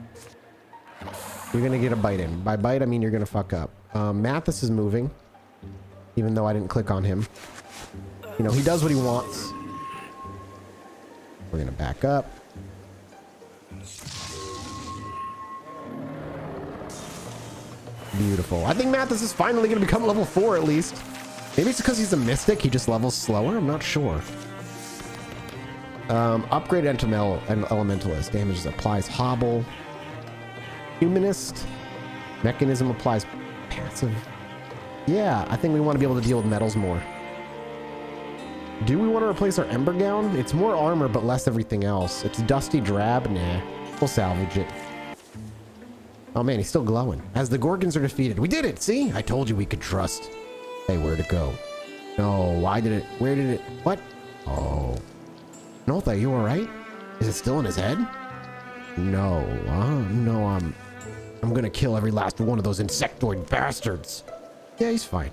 You're gonna get a bite in. By bite, I mean you're gonna fuck up. Mathas is moving. Even though I didn't click on him. You know, he does what he wants. We're gonna back up. Beautiful. I think Mathas is finally gonna become level 4 at least. Maybe it's because he's a mystic, he just levels slower? I'm not sure. Upgrade Elementalist. Damage applies Hobble. Humanist. Mechanism applies passive. Yeah, I think we want to be able to deal with metals more. Do we want to replace our Ember Gown? It's more armor, but less everything else. It's dusty drab. Nah, we'll salvage it. Oh man, he's still glowing. As the Gorgons are defeated. We did it! See? I told you we could trust. Hey, where'd it go? No, why did it? Where did it? What? Oh. Notha, you alright? Is it still in his head? No. No, I'm gonna kill every last one of those insectoid bastards. Yeah, he's fine.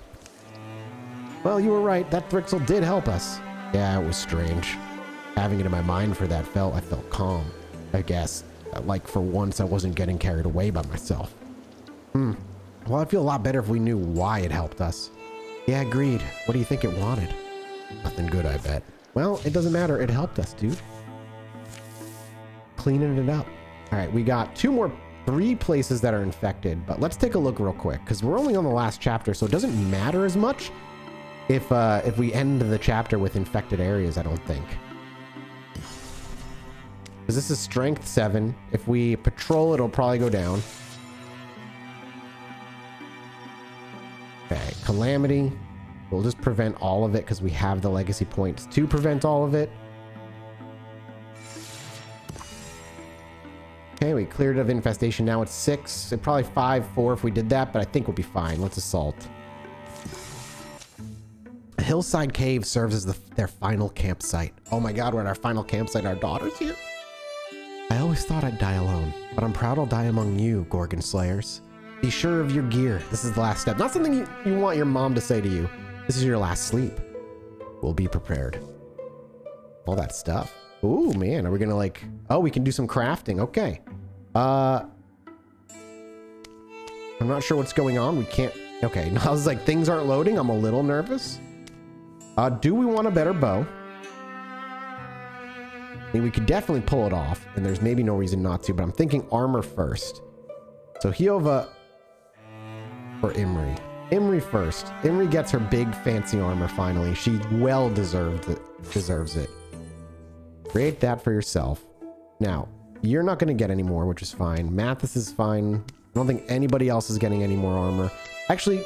Well, you were right. That Thrixel did help us. Yeah, it was strange. Having it in my mind for that I felt calm. I guess. Like for once I wasn't getting carried away by myself. Well, I'd feel a lot better if we knew why it helped us. Yeah, agreed. What do you think it wanted? Nothing good, I bet. Well, it doesn't matter. It helped us, dude. Cleaning it up. All right, we got 3 places that are infected, but let's take a look real quick because we're only on the last chapter, so it doesn't matter as much if we end the chapter with infected areas, I don't think. Because this is strength 7. If we patrol, it'll probably go down. Okay, calamity. We'll just prevent all of it because we have the legacy points to prevent all of it. Okay, we cleared it of infestation. Now it's 6. It probably 5, 4 if we did that, but I think we'll be fine. Let's assault. A hillside cave serves as their final campsite. Oh my god, we're at our final campsite. Our daughter's here. I always thought I'd die alone, but I'm proud I'll die among you, Gorgon Slayers. Be sure of your gear. This is the last step. Not something you want your mom to say to you. This is your last sleep. We'll be prepared. All that stuff. Ooh, man. Are we gonna like... Oh, we can do some crafting. Okay. I'm not sure what's going on. We can't... Okay. I was like, things aren't loading. I'm a little nervous. Do we want a better bow? I mean, we could definitely pull it off, and there's maybe no reason not to, but I'm thinking armor first. So Hiova or Imri. Imri first. Imri gets her big fancy armor finally. She well deserves it. Create that for yourself. Now, you're not going to get any more, which is fine. Mathas is fine. I don't think anybody else is getting any more armor. Actually...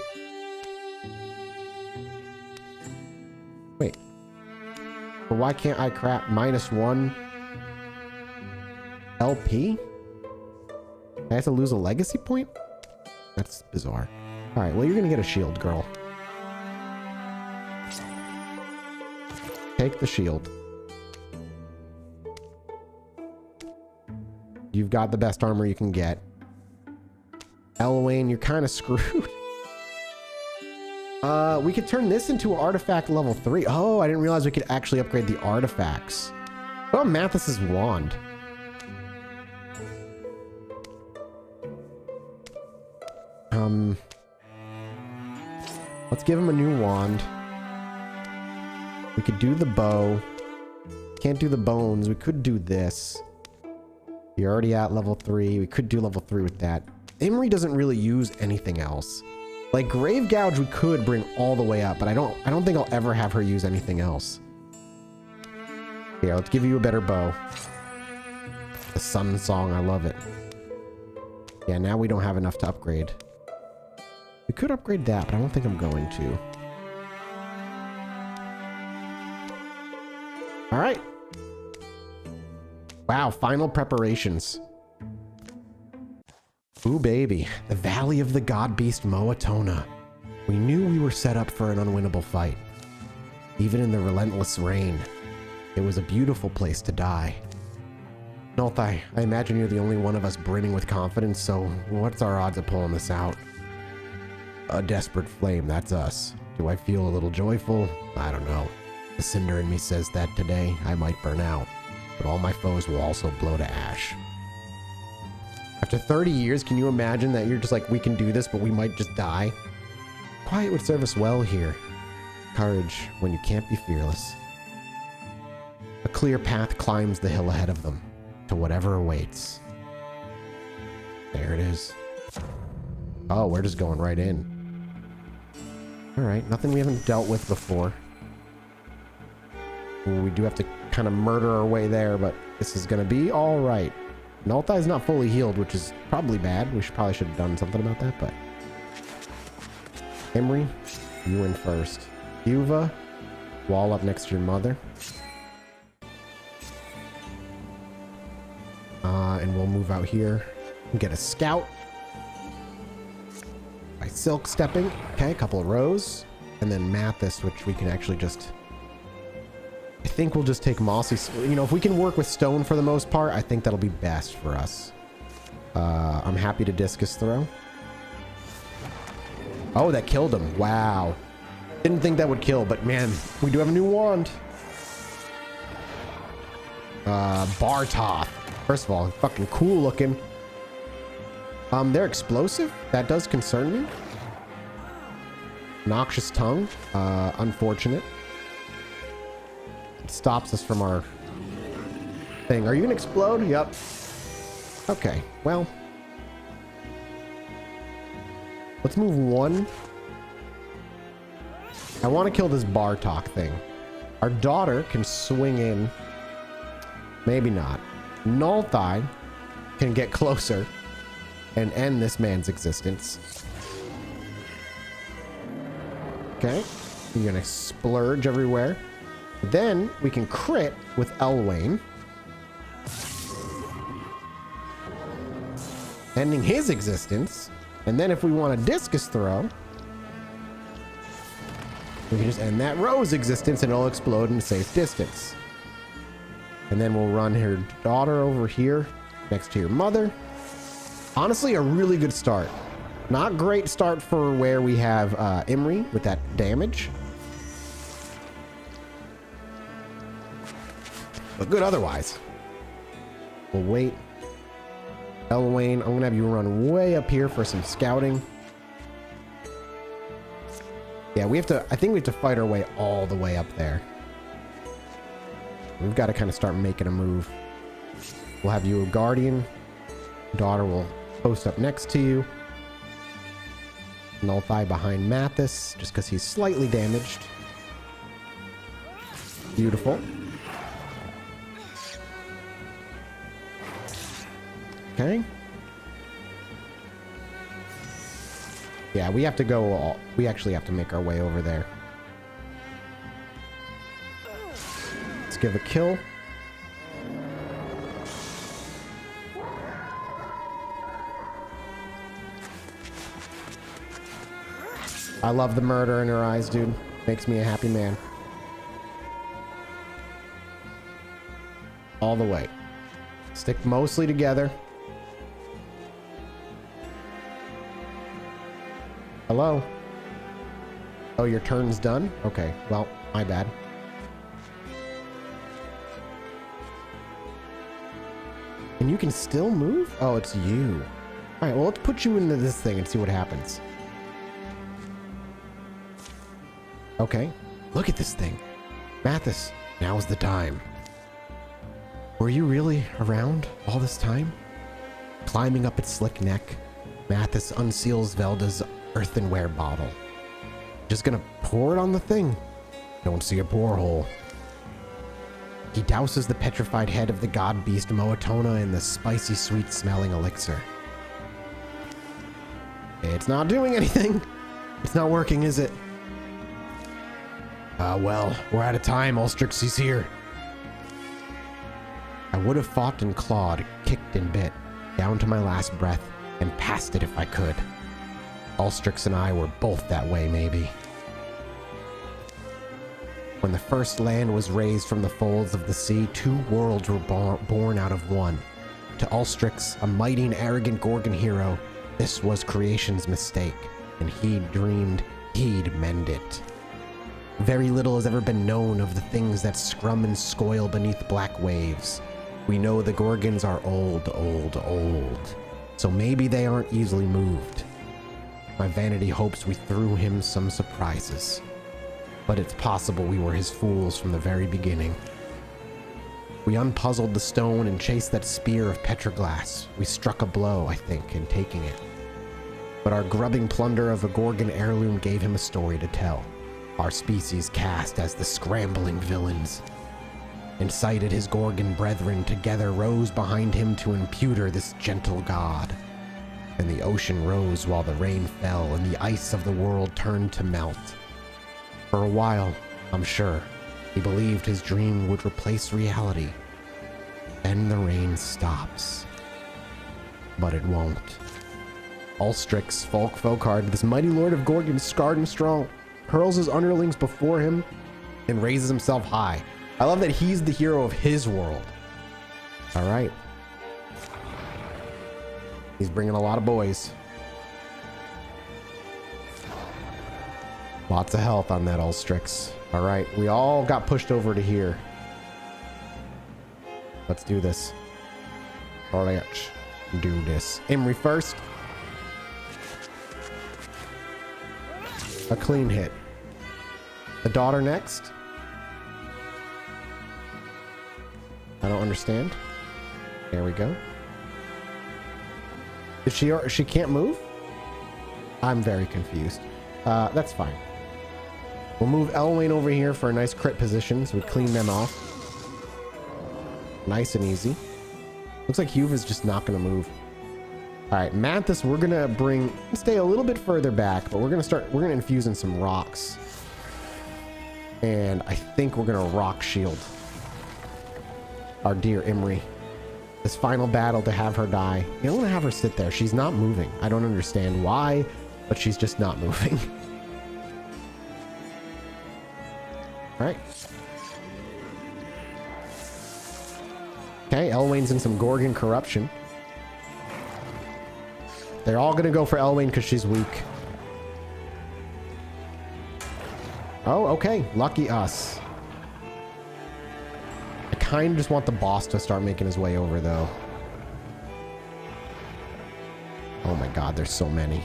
Wait. But why can't I craft -1 LP? I have to lose a legacy point? That's bizarre. Alright, well, you're gonna get a shield, girl. Take the shield. You've got the best armor you can get. Elwayne, you're kind of screwed. We could turn this into an artifact level 3. Oh, I didn't realize we could actually upgrade the artifacts. What about Mathas's wand? Let's give him a new wand. We could do the bow. Can't do the bones. We could do this. You're already at level 3. We could do level 3 with that. Imri doesn't really use anything else. Like Grave Gouge we could bring all the way up, but I don't think I'll ever have her use anything else. Here, let's give you a better bow. The Sun Song, I love it. Yeah, now we don't have enough to upgrade. We could upgrade that, but I don't think I'm going to. All right. Wow, final preparations. Ooh, baby. The Valley of the God Beast Moatona. We knew we were set up for an unwinnable fight. Even in the relentless rain, it was a beautiful place to die. Nolthai, I imagine you're the only one of us brimming with confidence, so what's our odds of pulling this out? A desperate flame, that's us. Do I feel a little joyful? I don't know. The cinder in me says that today I might burn out, but all my foes will also blow to ash. After 30 years, can you imagine that you're just like, we can do this, but we might just die? Quiet would serve us well here. Courage when you can't be fearless. A clear path climbs the hill ahead of them, to whatever awaits. There it is. Oh, we're just going right in. Alright, nothing we haven't dealt with before. Ooh, we do have to kind of murder our way there, but this is going to be alright. Nolthai is not fully healed, which is probably bad. We probably should have done something about that, but... Imri, you win first. Yuva, wall up next to your mother. And we'll move out here and get a scout. By silk stepping. Okay, a couple of rows. And then Mathas, which we can actually just... I think we'll just take mossy... You know, if we can work with stone for the most part, I think that'll be best for us. I'm happy to discus throw. Oh, that killed him. Wow. Didn't think that would kill, but man, we do have a new wand. Bartoth. First of all, fucking cool looking. They're explosive. That does concern me. Noxious tongue. Unfortunate. It stops us from our thing. Are you gonna explode? Yep. Okay, well. Let's move one. I want to kill this Bartok thing. Our daughter can swing in. Maybe not. Nulthai can get closer and end this man's existence. Okay. You're gonna splurge everywhere. Then we can crit with Elwain, ending his existence. And then if we want a discus throw, we can just end that row's existence and it'll explode in a safe distance. And then we'll run her daughter over here next to your mother. Honestly, a really good start. Not great start for where we have Imri with that damage. But good otherwise. We'll wait. Elwain, I'm gonna have you run way up here for some scouting. Yeah, we have to, I think we have to fight our way all the way up there. We've got to kind of start making a move. We'll have you a guardian. Daughter will post up next to you. Nulthai behind Mathas, just because he's slightly damaged. Beautiful. Okay. Yeah, we have to go, we actually have to make our way over there. Let's give a kill. I love the murder in her eyes, dude. Makes me a happy man. All the way. Stick mostly together. Hello? Oh, your turn's done? Okay, well, my bad. And you can still move? Oh, it's you. Alright, well, let's put you into this thing and see what happens. Okay, look at this thing. Mathas, now's the time. Were you really around all this time? Climbing up its slick neck, Mathas unseals Velda's earthenware bottle. Just gonna pour it on the thing. Don't see a borehole. He douses the petrified head of the god beast Moatona in the spicy sweet smelling elixir. It's not doing anything. It's not working, is it? Well, we're out of time. Ulstrix here. I would have fought and clawed, kicked and bit, down to my last breath, and passed it if I could. Ulstrix and I were both that way, maybe. When the first land was raised from the folds of the sea, two worlds were born out of one. To Ulstrix, a mighty and arrogant Gorgon hero, this was creation's mistake, and he dreamed he'd mend it. Very little has ever been known of the things that scrum and scoil beneath black waves. We know the Gorgons are old, so maybe they aren't easily moved. My vanity hopes we threw him some surprises, but it's possible we were his fools from the very beginning. We unpuzzled the stone and chased that spear of petroglass. We struck a blow, I think, in taking it. But our grubbing plunder of a Gorgon heirloom gave him a story to tell. Our species cast as the scrambling villains. Incited his Gorgon brethren together rose behind him to imputer this gentle god. And the ocean rose while the rain fell and the ice of the world turned to melt. For a while, I'm sure, he believed his dream would replace reality. Then the rain stops. But it won't. Ulstrix, Folkard, this mighty lord of Gorgon, scarred and strong, hurls his underlings before him and raises himself high. I love that he's the hero of his world. All right. He's bringing a lot of boys. Lots of health on that Ulstrix. All right, we all got pushed over to here. Let's do this. Let's do this. Imri first. A clean hit. The daughter next. I don't understand. There we go. Is she can't move? I'm very confused. That's fine. We'll move Elwain over here for a nice crit position so we clean them off. Nice and easy. Looks like Huva's just not going to move. All right, Mathas, we're going to stay a little bit further back, but we're going to infuse in some rocks. And I think we're going to rock shield our dear Imri. This final battle to have her die. You don't want to have her sit there. She's not moving. I don't understand why, but she's just not moving. All right. Okay, Elwain's in some Gorgon corruption. They're all going to go for Elwain because she's weak. Oh, okay. Lucky us. I kind of just want the boss to start making his way over, though. Oh my god, there's so many.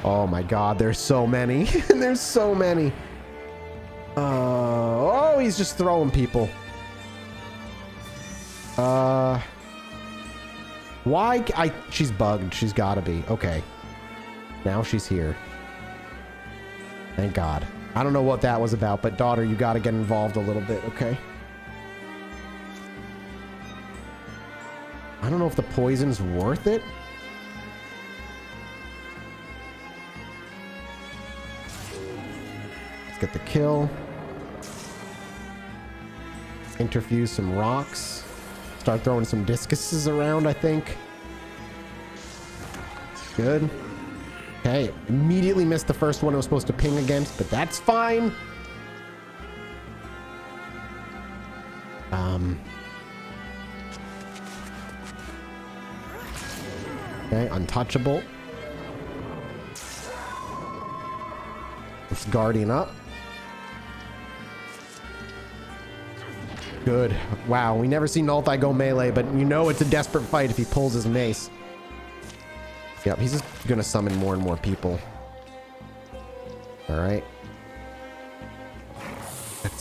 Oh my god, there's so many. There's so many. Oh, he's just throwing people. Why? She's bugged. She's gotta be. Okay. Now she's here. Thank God. I don't know what that was about, but daughter, you gotta get involved a little bit, okay? I don't know if the poison's worth it. Let's get the kill. Interfuse some rocks. Start throwing some discuses around, I think. Good. Okay, immediately missed the first one I was supposed to ping against, but that's fine. Okay, untouchable. Let's Guardian up. Good. Wow, we never see Nulthai go melee, but you know it's a desperate fight if he pulls his mace. Yep, he's just gonna summon more and more people. Alright.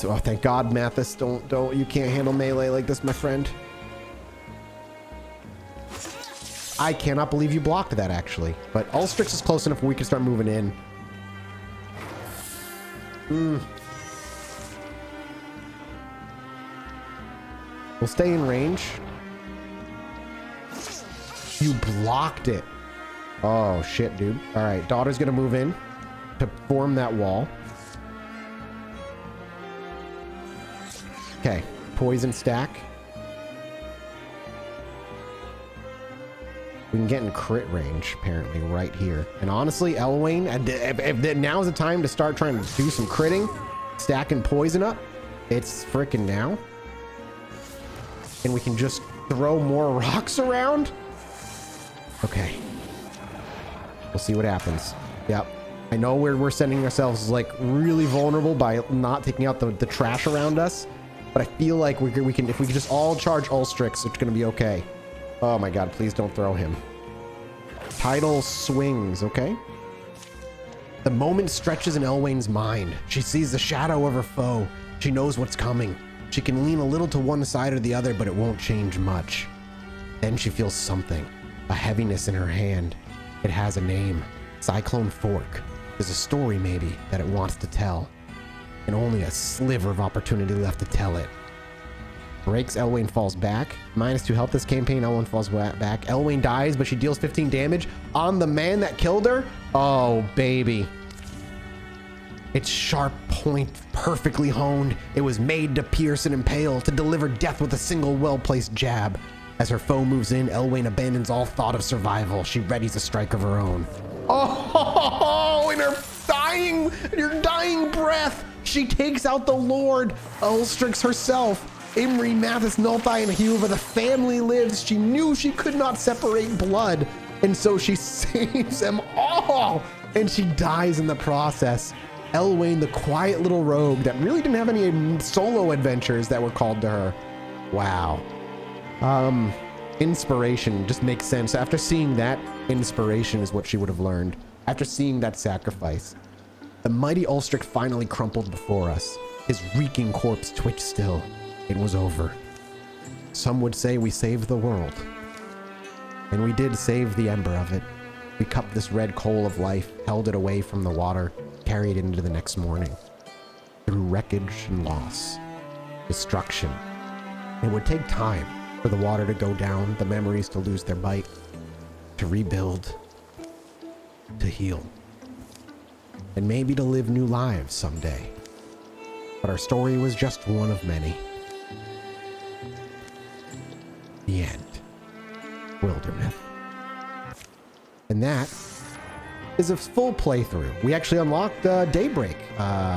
Oh, thank God, Mathas. Don't, you can't handle melee like this, my friend. I cannot believe you blocked that, actually. But Ulstrix is close enough where we can start moving in. We'll stay in range. You blocked it. Oh, shit, dude. All right, daughter's gonna move in to form that wall. Okay, poison stack. We can get in crit range, apparently, right here. And honestly, Elwain, if now's the time to start trying to do some critting, stacking poison up, it's freaking now. And we can just throw more rocks around. Okay. We'll see what happens. Yep. I know we're sending ourselves like really vulnerable by not taking out the trash around us, but I feel like we can if we can just all charge Ulstrix, it's gonna be okay. Oh my god, please don't throw him. Tidal swings, okay? The moment stretches in Elwain's mind. She sees the shadow of her foe. She knows what's coming. She can lean a little to one side or the other, but it won't change much. Then she feels something, a heaviness in her hand. It has a name, Cyclone Fork. There's a story maybe that it wants to tell, and only a sliver of opportunity left to tell it. Breaks, Elwain falls back. -2 health this campaign, Elwain falls back. Elwain dies, but she deals 15 damage on the man that killed her. Oh, baby. Its sharp point, perfectly honed. It was made to pierce and impale, to deliver death with a single well-placed jab. As her foe moves in, Elwain abandons all thought of survival. She readies a strike of her own. Oh, in her dying breath, she takes out the Lord, Ulstrix herself. Imri, Mathas, Nulthai, and Huva, the family lives. She knew she could not separate blood, and so she saves them all. And she dies in the process. Elwain, the quiet little rogue that really didn't have any solo adventures that were called to her. Wow. Inspiration just makes sense. After seeing that, inspiration is what she would have learned. After seeing that sacrifice, the mighty Ulstrich finally crumpled before us. His reeking corpse twitched still. It was over. Some would say we saved the world. And we did save the ember of it. We cupped this red coal of life, held it away from the water, carried it into the next morning. Through wreckage and loss, destruction. It would take time for the water to go down, the memories to lose their bite, to rebuild, to heal, and maybe to live new lives someday. But our story was just one of many. The end. Wildermyth. And that is a full playthrough. We actually unlocked Daybreak,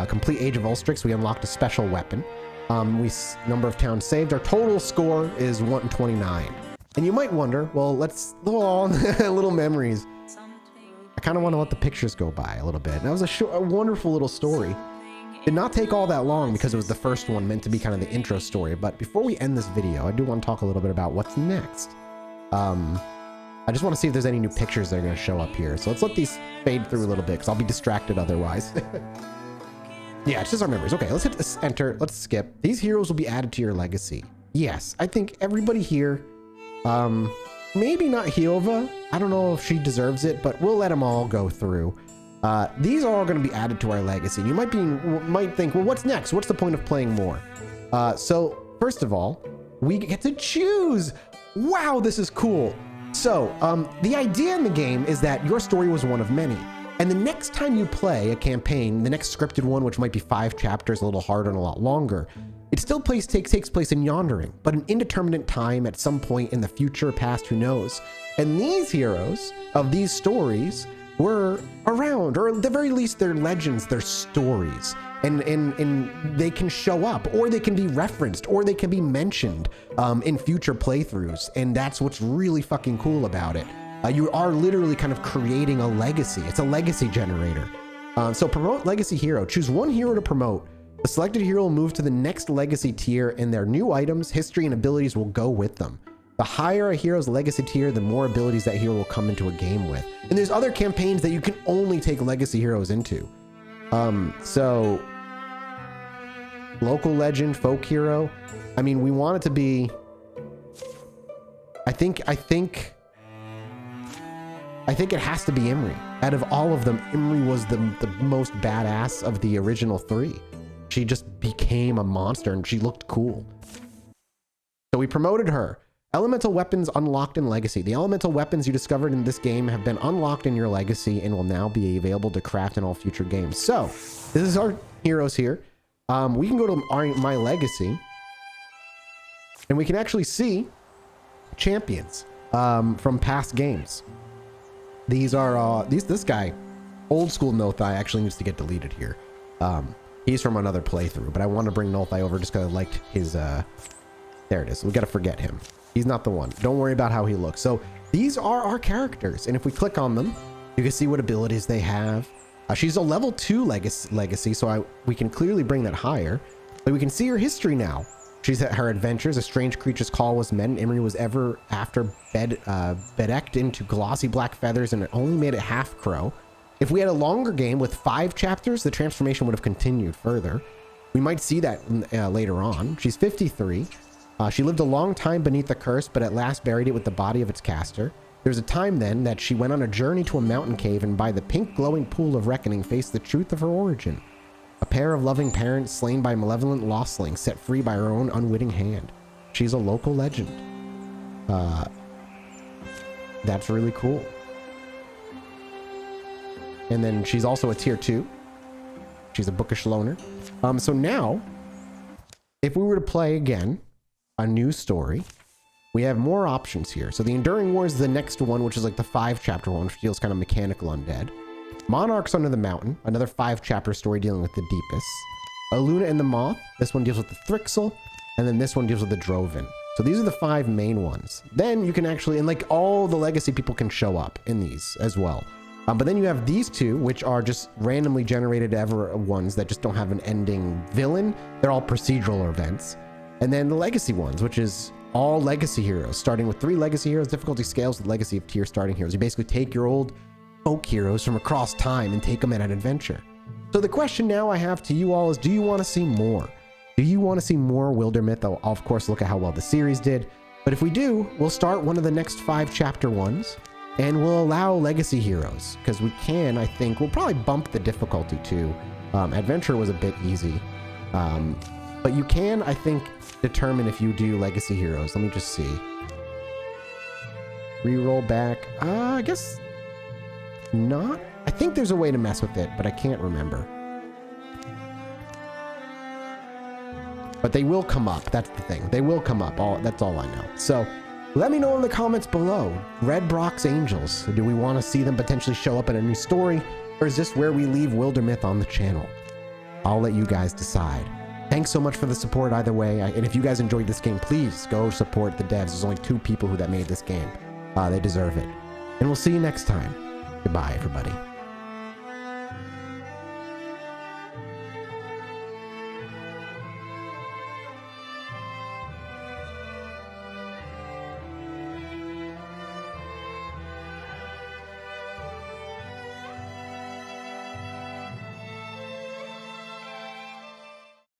complete Age of Ulstrix. We unlocked a special weapon. Number of towns saved. Our total score is 129. And you might wonder, well, let's little memories. I kind of want to let the pictures go by a little bit. And that was a wonderful little story. Did not take all that long because it was the first one, meant to be kind of the intro story. But before we end this video, I do want to talk a little bit about what's next. I just want to see if there's any new pictures that are going to show up here. So let's let these fade through a little bit because I'll be distracted otherwise. Yeah, it's just our memories. Okay, let's hit this enter. Let's skip. These heroes will be added to your legacy. Yes, I think everybody here, maybe not Hiova. I don't know if she deserves it, but we'll let them all go through. These are all going to be added to our legacy. You might think, well, what's next? What's the point of playing more? So first of all, we get to choose. Wow, this is cool. So the idea in the game is that your story was one of many. And the next time you play a campaign, the next scripted one, which might be 5 chapters, a little harder and a lot longer, it still takes place in Yondering, but an indeterminate time at some point in the future, past, who knows. And these heroes of these stories were around, or at the very least, they're legends, they're stories. And they can show up, or they can be referenced, or they can be mentioned in future playthroughs. And that's what's really fucking cool about it. You are literally kind of creating a legacy. It's a legacy generator. So promote legacy hero. Choose one hero to promote. The selected hero will move to the next legacy tier, and their new items, history, and abilities will go with them. The higher a hero's legacy tier, the more abilities that hero will come into a game with. And there's other campaigns that you can only take legacy heroes into. So local legend, folk hero. I mean, we want it to be, I think it has to be Imri. Out of all of them, Imri was the most badass of the original 3. She just became a monster and she looked cool. So we promoted her. Elemental weapons unlocked in Legacy. The elemental weapons you discovered in this game have been unlocked in your Legacy and will now be available to craft in all future games. So this is our heroes here. We can go to my Legacy and we can actually see champions from past games. These are this guy, old school Nothai, actually needs to get deleted here. He's from another playthrough, but I want to bring Nothai over just because I liked his there it is. We got to forget him. He's not the one. Don't worry about how he looks. So these are our characters, and if we click on them, you can see what abilities they have. She's a level 2 legacy, so we can clearly bring that higher. But we can see her history now. She's at her adventures. A strange creature's call was met, and Imri was ever after bedecked into glossy black feathers, and it only made it half crow. If we had a longer game with 5 chapters, the transformation would have continued further. We might see that later on. She's 53. She lived a long time beneath the curse, but at last buried it with the body of its caster. There was a time then that she went on a journey to a mountain cave, and by the pink glowing pool of reckoning faced the truth of her origin. A pair of loving parents slain by malevolent lostlings, set free by her own unwitting hand. She's a local legend. That's really cool. And then she's also a tier 2. She's a bookish loner. So now, if we were to play again a new story, we have more options here. So the Enduring War is the next one, which is like the 5 chapter one, which feels kind of mechanical undead. Monarchs Under the Mountain, another 5 chapter story dealing with the Deepest. Aluna and the Moth, this one deals with the Thrixel, and then this one deals with the Droven. So these are the 5 main ones. Then you can actually, and like all the legacy people can show up in these as well. But then you have these two, which are just randomly generated ever ones that just don't have an ending villain. They're all procedural events. And then the legacy ones, which is all legacy heroes, starting with 3 legacy heroes, difficulty scales with legacy of tier starting heroes. You basically take your old folk heroes from across time and take them in an adventure. So the question now I have to you all is, do you want to see more? Do you want to see more Wildermyth? I'll of course look at how well the series did. But if we do, we'll start one of the next 5 chapter ones and we'll allow legacy heroes because we can, I think, we'll probably bump the difficulty too. Adventure was a bit easy. But you can, I think, determine if you do legacy heroes. Let me just see. Reroll back. I guess not. I think there's a way to mess with it, but I can't remember. But they will come up. That's the thing. They will come up. That's all I know. So let me know in the comments below. Red Brock's Angels. Do we want to see them potentially show up in a new story? Or is this where we leave Wildermyth on the channel? I'll let you guys decide. Thanks so much for the support either way. And if you guys enjoyed this game, please go support the devs. There's only 2 people that made this game. They deserve it. And we'll see you next time. Goodbye, everybody.